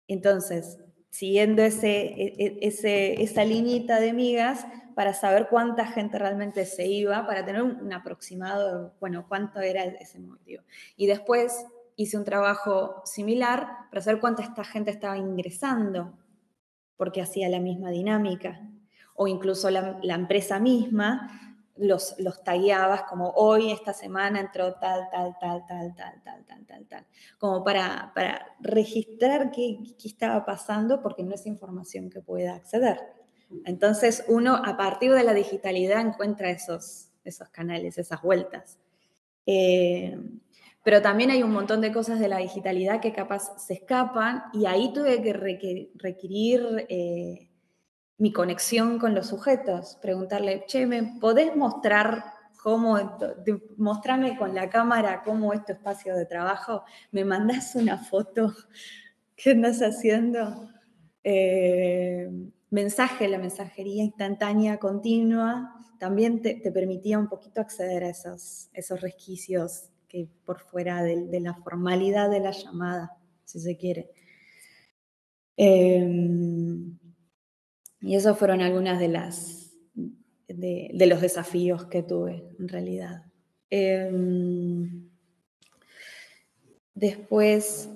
Entonces, siguiendo esa liñita de migas para saber cuánta gente realmente se iba, para tener un aproximado de, bueno, cuánto era ese motivo. Y después hice un trabajo similar para saber cuánta esta gente estaba ingresando, porque hacía la misma dinámica. O incluso la empresa misma los tagueabas como hoy, esta semana entró tal, como para registrar qué estaba pasando, porque no es información que pueda acceder. Entonces uno a partir de la digitalidad encuentra esos canales, esas vueltas. Pero también hay un montón de cosas de la digitalidad que capaz se escapan, y ahí tuve que requerir mi conexión con los sujetos, preguntarle, che, ¿me podés mostrar mostrarme con la cámara cómo es tu espacio de trabajo? ¿Me mandás una foto? ¿Qué andas haciendo? La mensajería instantánea continua también te permitía un poquito acceder a esos resquicios que por fuera de la formalidad de la llamada, si se quiere. Y esos fueron algunas de los desafíos que tuve, en realidad. Después,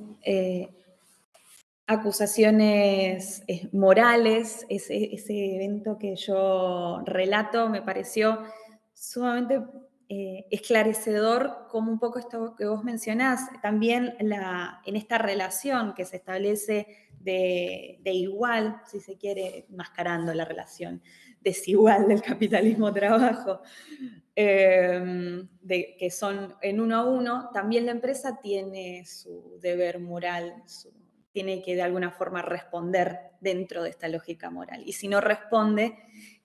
acusaciones morales, ese evento que yo relato me pareció sumamente esclarecedor, como un poco esto que vos mencionás, también en esta relación que se establece de igual, si se quiere, mascarando la relación desigual del capitalismo-trabajo, que son en uno a uno. También la empresa tiene su deber moral, tiene que de alguna forma responder dentro de esta lógica moral. Y si no responde,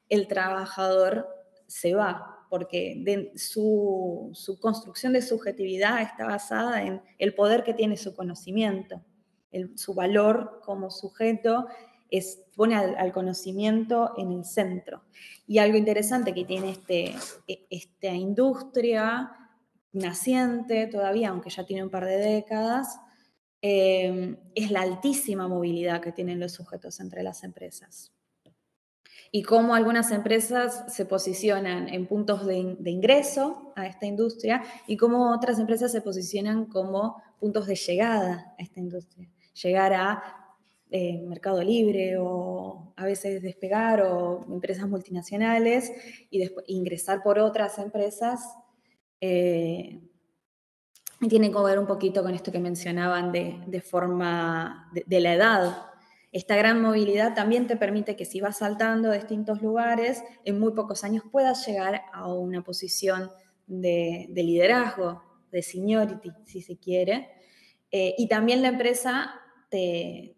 el trabajador se va, porque su construcción de subjetividad está basada en el poder que tiene su conocimiento, su valor como sujeto pone al conocimiento en el centro. Y algo interesante que tiene esta industria naciente todavía, aunque ya tiene un par de décadas, es la altísima movilidad que tienen los sujetos entre las empresas. Y cómo algunas empresas se posicionan en puntos de ingreso a esta industria y cómo otras empresas se posicionan como puntos de llegada a esta industria. Llegar a Mercado Libre o a veces Despegar o empresas multinacionales y después ingresar por otras empresas. Y tiene que ver un poquito con esto que mencionaban de forma de la edad. Esta gran movilidad también te permite que si vas saltando de distintos lugares, en muy pocos años puedas llegar a una posición de liderazgo, de seniority, si se quiere. Y también la empresa te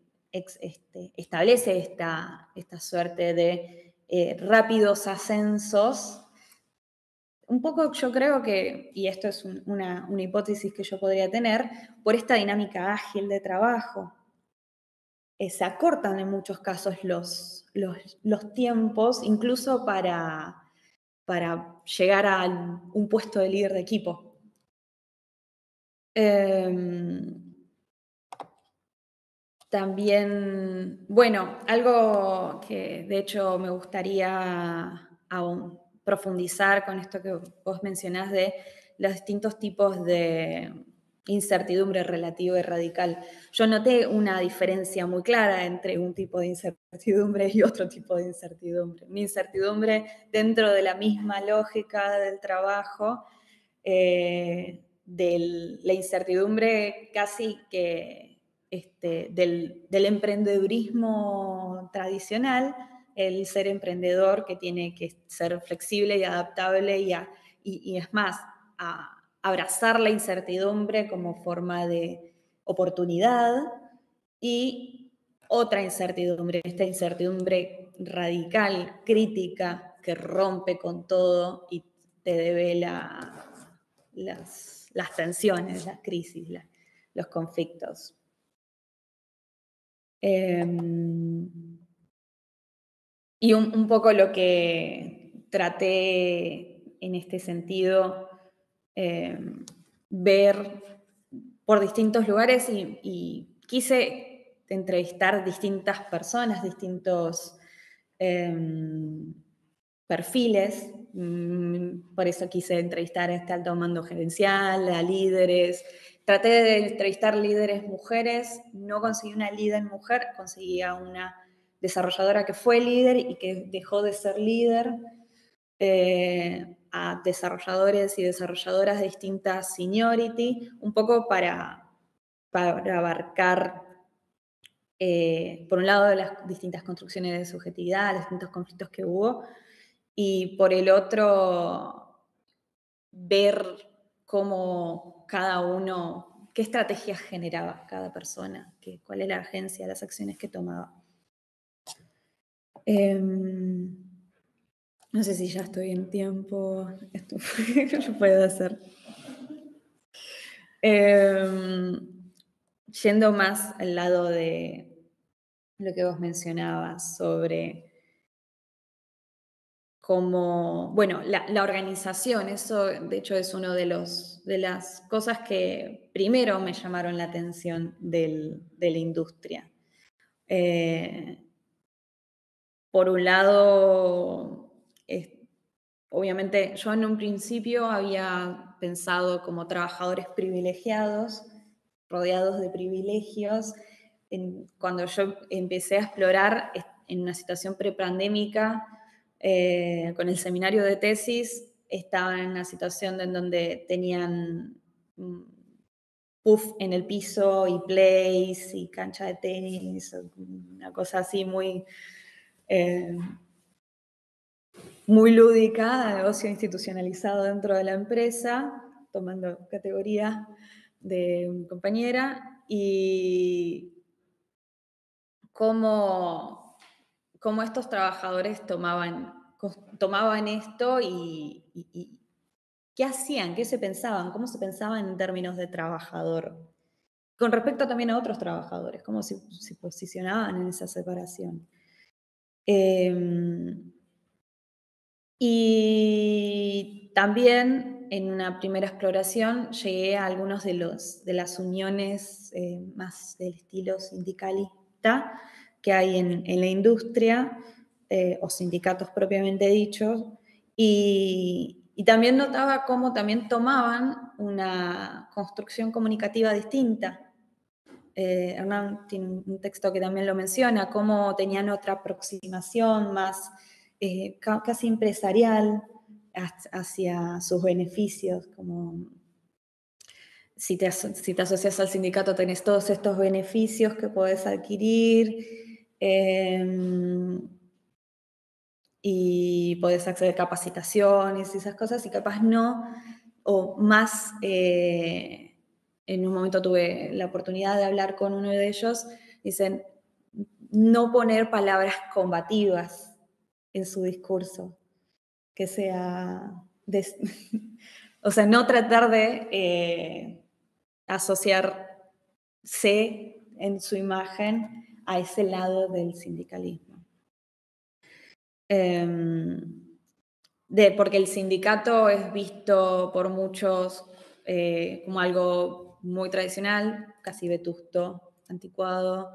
establece esta suerte de rápidos ascensos. Un poco yo creo que, y esto es una hipótesis que yo podría tener, por esta dinámica ágil de trabajo. Se acortan en muchos casos los tiempos, incluso para llegar a un puesto de líder de equipo. También, bueno, algo que de hecho me gustaría aún profundizar con esto que vos mencionás de los distintos tipos de incertidumbre relativa y radical. Yo noté una diferencia muy clara entre un tipo de incertidumbre y otro tipo de incertidumbre. Una incertidumbre dentro de la misma lógica del trabajo, de la incertidumbre casi que del emprendedurismo tradicional, el ser emprendedor que tiene que ser flexible y adaptable y es más, a abrazar la incertidumbre como forma de oportunidad, y otra incertidumbre, esta incertidumbre radical, crítica, que rompe con todo y te devela las tensiones, las crisis, los conflictos. Y un poco lo que traté en este sentido, ver por distintos lugares y quise entrevistar distintas personas, distintos perfiles. Por eso quise entrevistar a este alto mando gerencial, a líderes. Traté de entrevistar líderes mujeres, no conseguí una líder mujer, conseguí a una desarrolladora que fue líder y que dejó de ser líder, a desarrolladores y desarrolladoras de distintas seniority, un poco para abarcar, por un lado, las distintas construcciones de subjetividad, los distintos conflictos que hubo, y por el otro, ver cómo cada uno, qué estrategias generaba cada persona, cuál es la agencia, las acciones que tomaba. No sé si ya estoy en tiempo, esto yo puedo hacer. Yendo más al lado de lo que vos mencionabas sobre cómo, bueno, la organización, eso de hecho es uno de las cosas que primero me llamaron la atención de la industria. Por un lado, obviamente yo en un principio había pensado como trabajadores privilegiados, rodeados de privilegios. Cuando yo empecé a explorar en una situación prepandémica, con el seminario de tesis, estaba en una situación en donde tenían puff en el piso y plays y cancha de tenis, una cosa así muy lúdica, negocio institucionalizado dentro de la empresa, tomando categoría de mi compañera, y cómo estos trabajadores tomaban tomaban esto y qué hacían, qué se pensaban, cómo se pensaban en términos de trabajador. Con respecto también a otros trabajadores, cómo se posicionaban en esa separación. Y también en una primera exploración llegué a algunos de las uniones más del estilo sindicalista que hay en la industria, o sindicatos propiamente dichos, y también notaba cómo también tomaban una construcción comunicativa distinta. Hernán tiene un texto que también lo menciona, cómo tenían otra aproximación más casi empresarial hacia sus beneficios, como si te asocias al sindicato tenés todos estos beneficios que podés adquirir y podés acceder a capacitaciones y esas cosas, y capaz no, o más, en un momento tuve la oportunidad de hablar con uno de ellos, dicen, no poner palabras combativas en su discurso, que sea, o sea, no tratar de asociarse en su imagen a ese lado del sindicalismo. Porque el sindicato es visto por muchos como algo muy tradicional, casi vetusto, anticuado,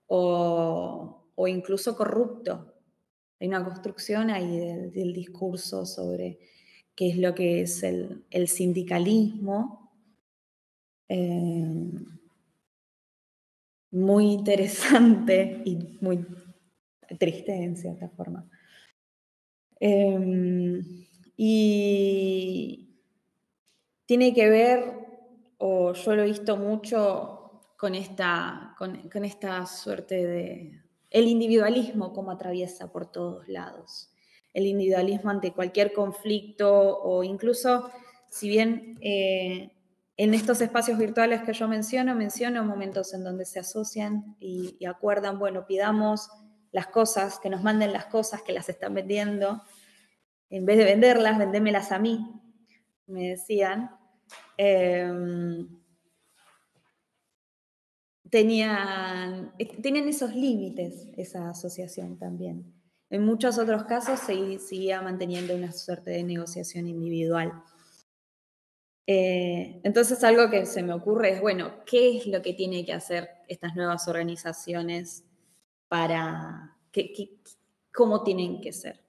o incluso corrupto. Hay una construcción ahí del discurso sobre qué es lo que es el sindicalismo, muy interesante y muy triste en cierta forma. Y tiene que ver, o yo lo he visto mucho, con esta suerte de el individualismo como atraviesa por todos lados. El individualismo ante cualquier conflicto, o incluso, si bien en estos espacios virtuales que yo menciono momentos en donde se asocian y acuerdan, bueno, pidamos las cosas, que nos manden las cosas que las están vendiendo, en vez de venderlas, vendémelas a mí, me decían. Tenían esos límites, esa asociación también. En muchos otros casos se seguía manteniendo una suerte de negociación individual. Entonces algo que se me ocurre es, bueno, ¿qué es lo que tienen que hacer estas nuevas organizaciones para... ¿Cómo tienen que ser?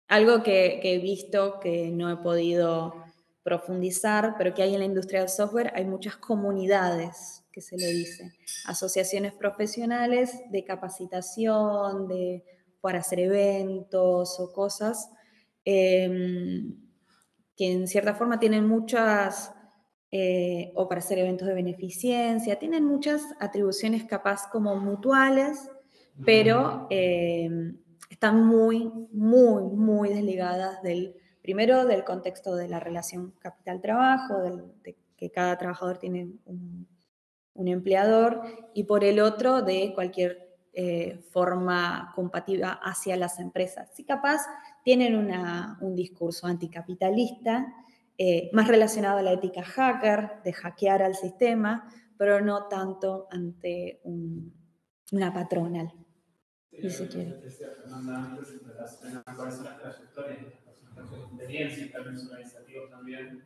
Algo que he visto, que no he podido profundizar, pero que hay en la industria del software, hay muchas comunidades, que se le dice, asociaciones profesionales de capacitación, para hacer eventos o cosas, que en cierta forma tienen muchas, o para hacer eventos de beneficencia, tienen muchas atribuciones capaz como mutuales, pero están muy, muy, muy desligadas primero del contexto de la relación capital-trabajo, de que cada trabajador tiene un empleador, y por el otro de cualquier forma compatible hacia las empresas. Sí, capaz tienen un discurso anticapitalista, más relacionado a la ética hacker, de hackear al sistema, pero no tanto ante una patronal. Sí, si quiere. Decía Fernanda antes, en relación a cuáles son las trayectorias, las experiencias, cambios organizativos también.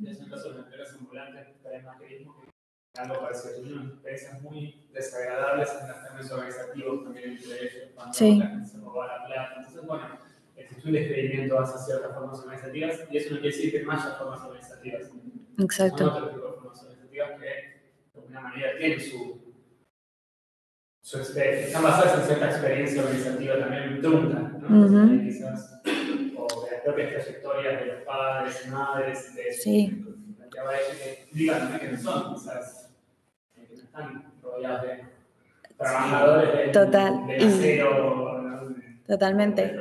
Es un caso de empresas ambulantes, que hay macrismo, que algo parecido. Tuvieron experiencias muy desagradables en los cambios organizativos también entre ellos, cuando la gente se robaba la plata. Entonces, bueno, existe un descreimiento hacia ciertas formas organizativas, y eso no quiere decir que no haya formas organizativas. Exacto. Son otro tipo de formas organizativas que, de alguna manera, tienen están basadas en cierta experiencia organizativa también trunca, ¿no? Quizás, o de las propias trayectorias de los padres y madres, sí. planteaba ella, que digan que no son, quizás, que no están rodeados de trabajadores de acero. Totalmente.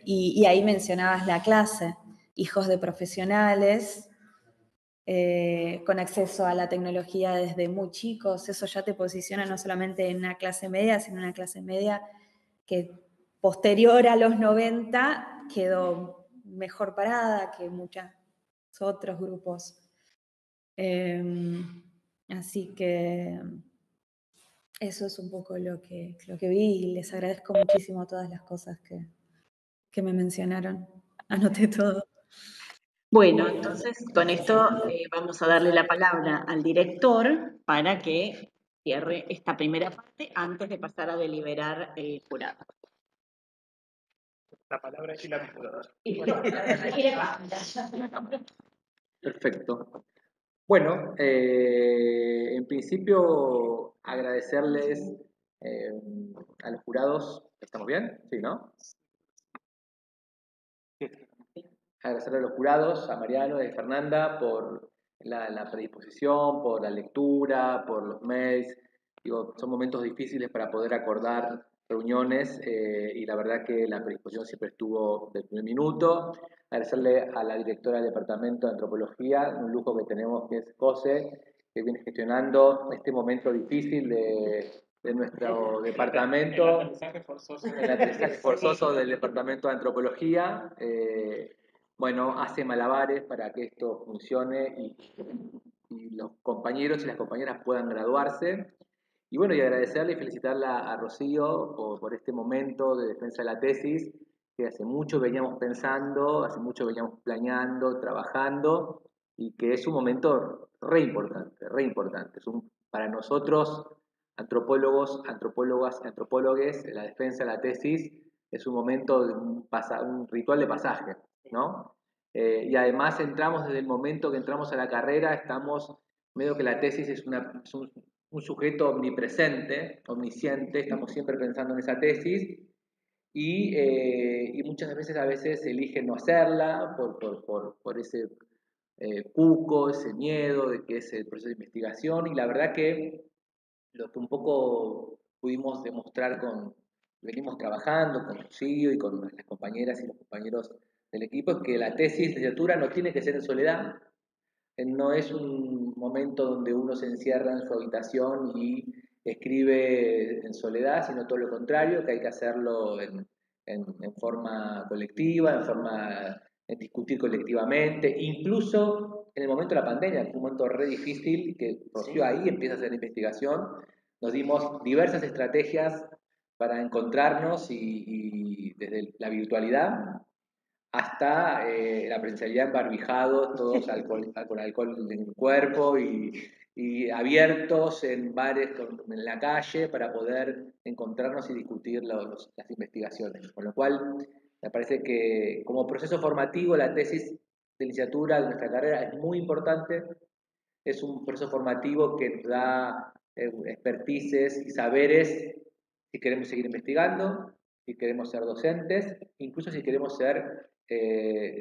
Y ahí mencionabas la clase, hijos de profesionales, con acceso a la tecnología desde muy chicos. Eso ya te posiciona no solamente en una clase media, sino en una clase media que posterior a los 90 quedó mejor parada que muchos otros grupos. Así que eso es un poco lo que vi y les agradezco muchísimo todas las cosas que me mencionaron. Anoté todo. Bueno, entonces con esto vamos a darle la palabra al director para que cierre esta primera parte antes de pasar a deliberar el jurado. La palabra y la computadora. Perfecto. Bueno, en principio agradecerles a los jurados. ¿Estamos bien? Sí, ¿no? Agradecerle a los jurados, a Mariano y a Fernanda por la predisposición, por la lectura, por los mails. Digo, son momentos difíciles para poder acordar reuniones y la verdad que la predisposición siempre estuvo del primer minuto. Agradecerle a la directora del Departamento de Antropología, un lujo que tenemos que es José, que viene gestionando este momento difícil de nuestro departamento, el aterrizaje forzoso del Departamento de Antropología. Bueno, hace malabares para que esto funcione y los compañeros y las compañeras puedan graduarse. Y bueno, y agradecerle y felicitarla a Rocío por este momento de defensa de la tesis, que hace mucho veníamos pensando, hace mucho veníamos planeando, trabajando, y que es un momento re importante, re importante. Para nosotros, antropólogos, antropólogas y antropólogues, la defensa de la tesis es un momento de un ritual de pasaje, ¿no? Y además entramos desde el momento que entramos a la carrera, estamos medio que la tesis es un sujeto omnipresente, omnisciente, estamos siempre pensando en esa tesis y muchas veces eligen no hacerla por ese cuco, ese miedo de que es el proceso de investigación y la verdad que lo que un poco pudimos demostrar venimos trabajando con Rocío y con las compañeras y los compañeros del equipo es que la tesis de licenciatura no tiene que ser en soledad, no es un momento donde uno se encierra en su habitación y escribe en soledad, sino todo lo contrario, que hay que hacerlo en forma colectiva, en discutir colectivamente, incluso en el momento de la pandemia, que fue un momento re difícil, que Rocío ahí empieza a hacer investigación, nos dimos diversas estrategias para encontrarnos y desde la virtualidad hasta la presencialidad embarbijados, todos con alcohol en el cuerpo y abiertos en bares en la calle para poder encontrarnos y discutir las investigaciones. Con lo cual, me parece que como proceso formativo la tesis de licenciatura de nuestra carrera es muy importante, es un proceso formativo que nos da expertices y saberes si queremos seguir investigando, si queremos ser docentes, incluso si queremos ser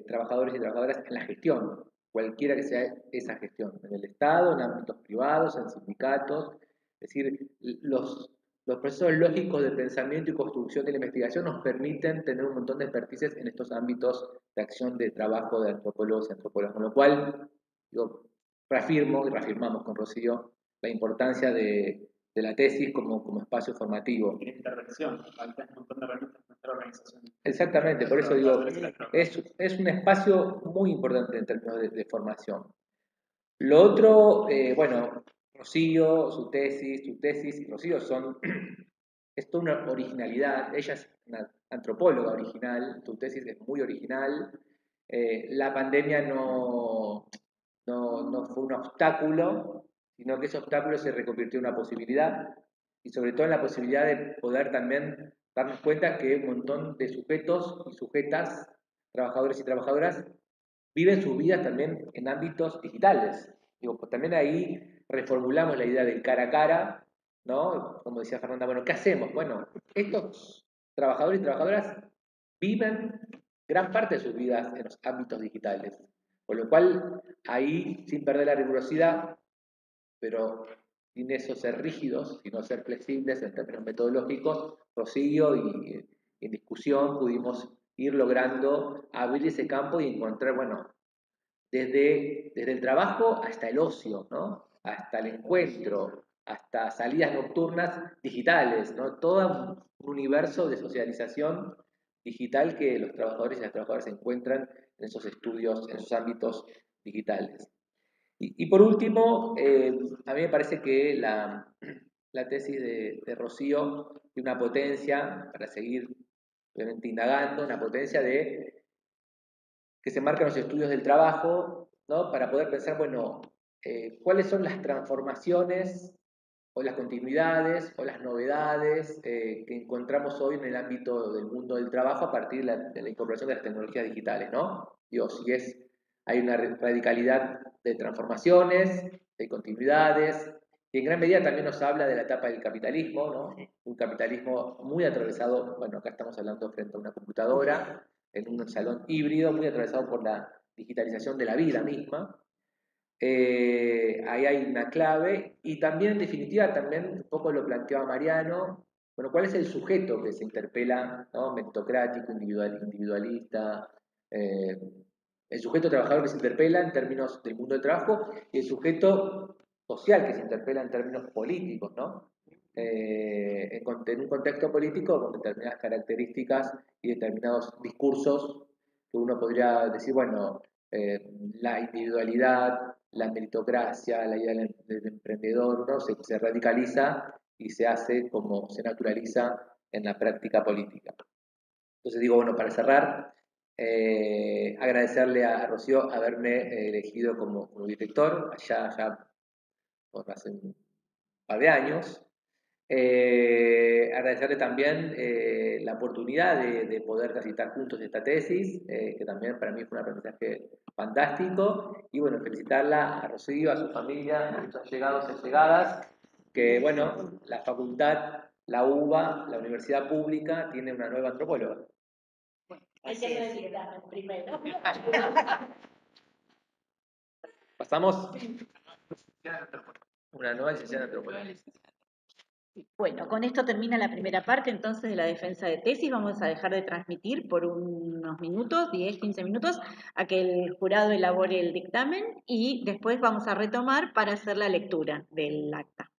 trabajadores y trabajadoras en la gestión, cualquiera que sea esa gestión, en el Estado, en ámbitos privados, en sindicatos, es decir, los procesos lógicos de pensamiento y construcción de la investigación nos permiten tener un montón de expertices en estos ámbitos de acción de trabajo de antropólogos y antropólogas, con lo cual, digo, reafirmo y reafirmamos con Rocío la importancia de la tesis como espacio formativo. Intervención, falta un montón de herramientas en nuestra organización. Exactamente, por eso digo, es un espacio muy importante en términos de formación. Lo otro, bueno, Rocío, su tesis, Rocío es toda una originalidad, ella es una antropóloga original, tu tesis es muy original, la pandemia no fue un obstáculo, sino que ese obstáculo se reconvirtió en una posibilidad y sobre todo en la posibilidad de poder también darnos cuenta que un montón de sujetos y sujetas, trabajadores y trabajadoras, viven sus vidas también en ámbitos digitales. Digo, pues también ahí reformulamos la idea del cara a cara, ¿no? Como decía Fernanda, bueno, ¿qué hacemos? Bueno, estos trabajadores y trabajadoras viven gran parte de sus vidas en los ámbitos digitales. Con lo cual, ahí, sin perder la rigurosidad, pero sin eso ser rígidos, sino ser flexibles en términos metodológicos, Rocío y en discusión pudimos ir logrando abrir ese campo y encontrar, bueno, desde el trabajo hasta el ocio, ¿no? Hasta el encuentro, hasta salidas nocturnas digitales, ¿no? Todo un universo de socialización digital que los trabajadores y las trabajadoras encuentran en esos estudios, en esos ámbitos digitales. Y por último, a mí me parece que la tesis de Rocío tiene una potencia, para seguir obviamente indagando, una potencia de que se marcan los estudios del trabajo, ¿no? Para poder pensar, bueno, cuáles son las transformaciones o las continuidades o las novedades que encontramos hoy en el ámbito del mundo del trabajo a partir de la incorporación de las tecnologías digitales, ¿no? Digo, hay una radicalidad de transformaciones, de continuidades, y en gran medida también nos habla de la etapa del capitalismo, ¿no? Un capitalismo muy atravesado, bueno, acá estamos hablando frente a una computadora, en un salón híbrido, muy atravesado por la digitalización de la vida misma. Ahí hay una clave y también en definitiva también un poco lo planteaba Mariano, bueno, ¿cuál es el sujeto que se interpela, ¿no? Meritocrático, individualista, el sujeto trabajador que se interpela en términos del mundo del trabajo y el sujeto social que se interpela en términos políticos, ¿no? En un contexto político con determinadas características y determinados discursos que uno podría decir, bueno, la individualidad, la meritocracia, la idea del emprendedor, ¿no? Se radicaliza y se hace como se naturaliza en la práctica política. Entonces digo, bueno, para cerrar, agradecerle a Rocío haberme elegido como director, allá ya por hace un par de años. Agradecerle también la oportunidad de poder transitar juntos esta tesis, que también para mí fue un aprendizaje fantástico, y bueno, felicitarla a Rocío, a su familia, a sus allegados y allegadas, que bueno, la facultad, la UBA, la universidad pública, tiene una nueva antropóloga. Hay que felicitarme primero. Pasamos una nueva licenciada en antropología. Bueno, con esto termina la primera parte entonces de la defensa de tesis. Vamos a dejar de transmitir por unos minutos, 10, 15 minutos, a que el jurado elabore el dictamen y después vamos a retomar para hacer la lectura del acta.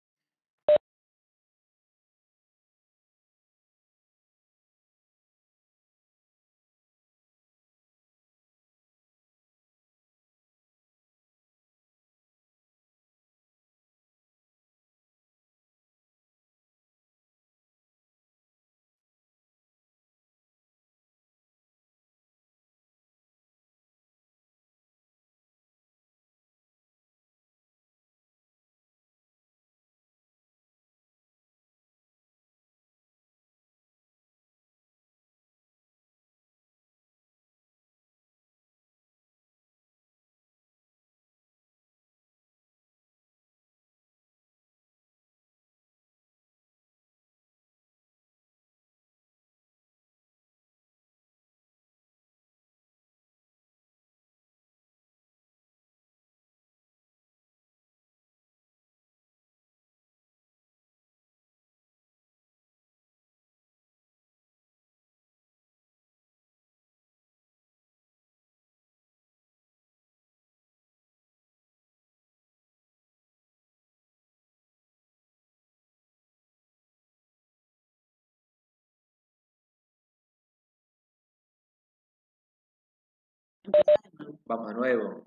Vamos de nuevo.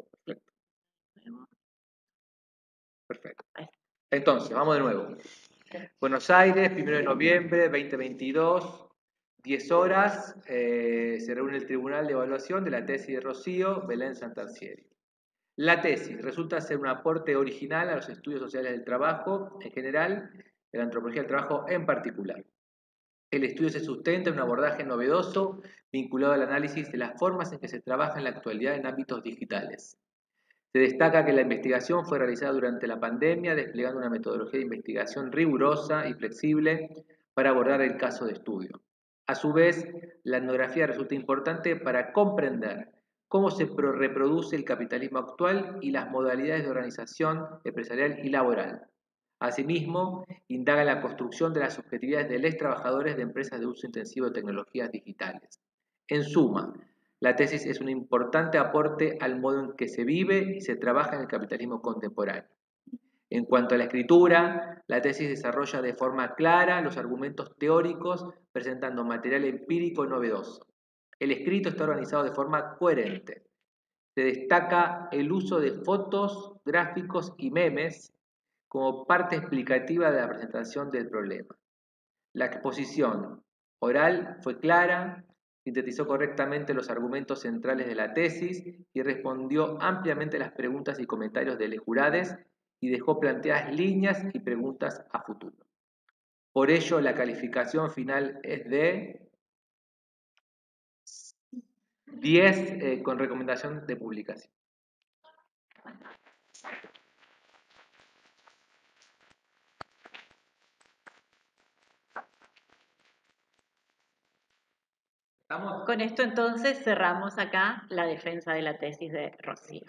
Perfecto. Entonces, vamos de nuevo. Buenos Aires, 1 de noviembre 2022, 10 horas, se reúne el Tribunal de Evaluación de la tesis de Rocío Belén Santarcieri. La tesis resulta ser un aporte original a los estudios sociales del trabajo en general, de la antropología del trabajo en particular. El estudio se sustenta en un abordaje novedoso vinculado al análisis de las formas en que se trabaja en la actualidad en ámbitos digitales. Se destaca que la investigación fue realizada durante la pandemia, desplegando una metodología de investigación rigurosa y flexible para abordar el caso de estudio. A su vez, la etnografía resulta importante para comprender cómo se reproduce el capitalismo actual y las modalidades de organización empresarial y laboral. Asimismo, indaga en la construcción de las subjetividades de los trabajadores de empresas de uso intensivo de tecnologías digitales. En suma, la tesis es un importante aporte al modo en que se vive y se trabaja en el capitalismo contemporáneo. En cuanto a la escritura, la tesis desarrolla de forma clara los argumentos teóricos, presentando material empírico novedoso. El escrito está organizado de forma coherente. Se destaca el uso de fotos, gráficos y memes como parte explicativa de la presentación del problema. La exposición oral fue clara, sintetizó correctamente los argumentos centrales de la tesis y respondió ampliamente las preguntas y comentarios de los jurados y dejó planteadas líneas y preguntas a futuro. Por ello, la calificación final es de 10 con recomendación de publicación. Con esto entonces cerramos acá la defensa de la tesis de Rocío.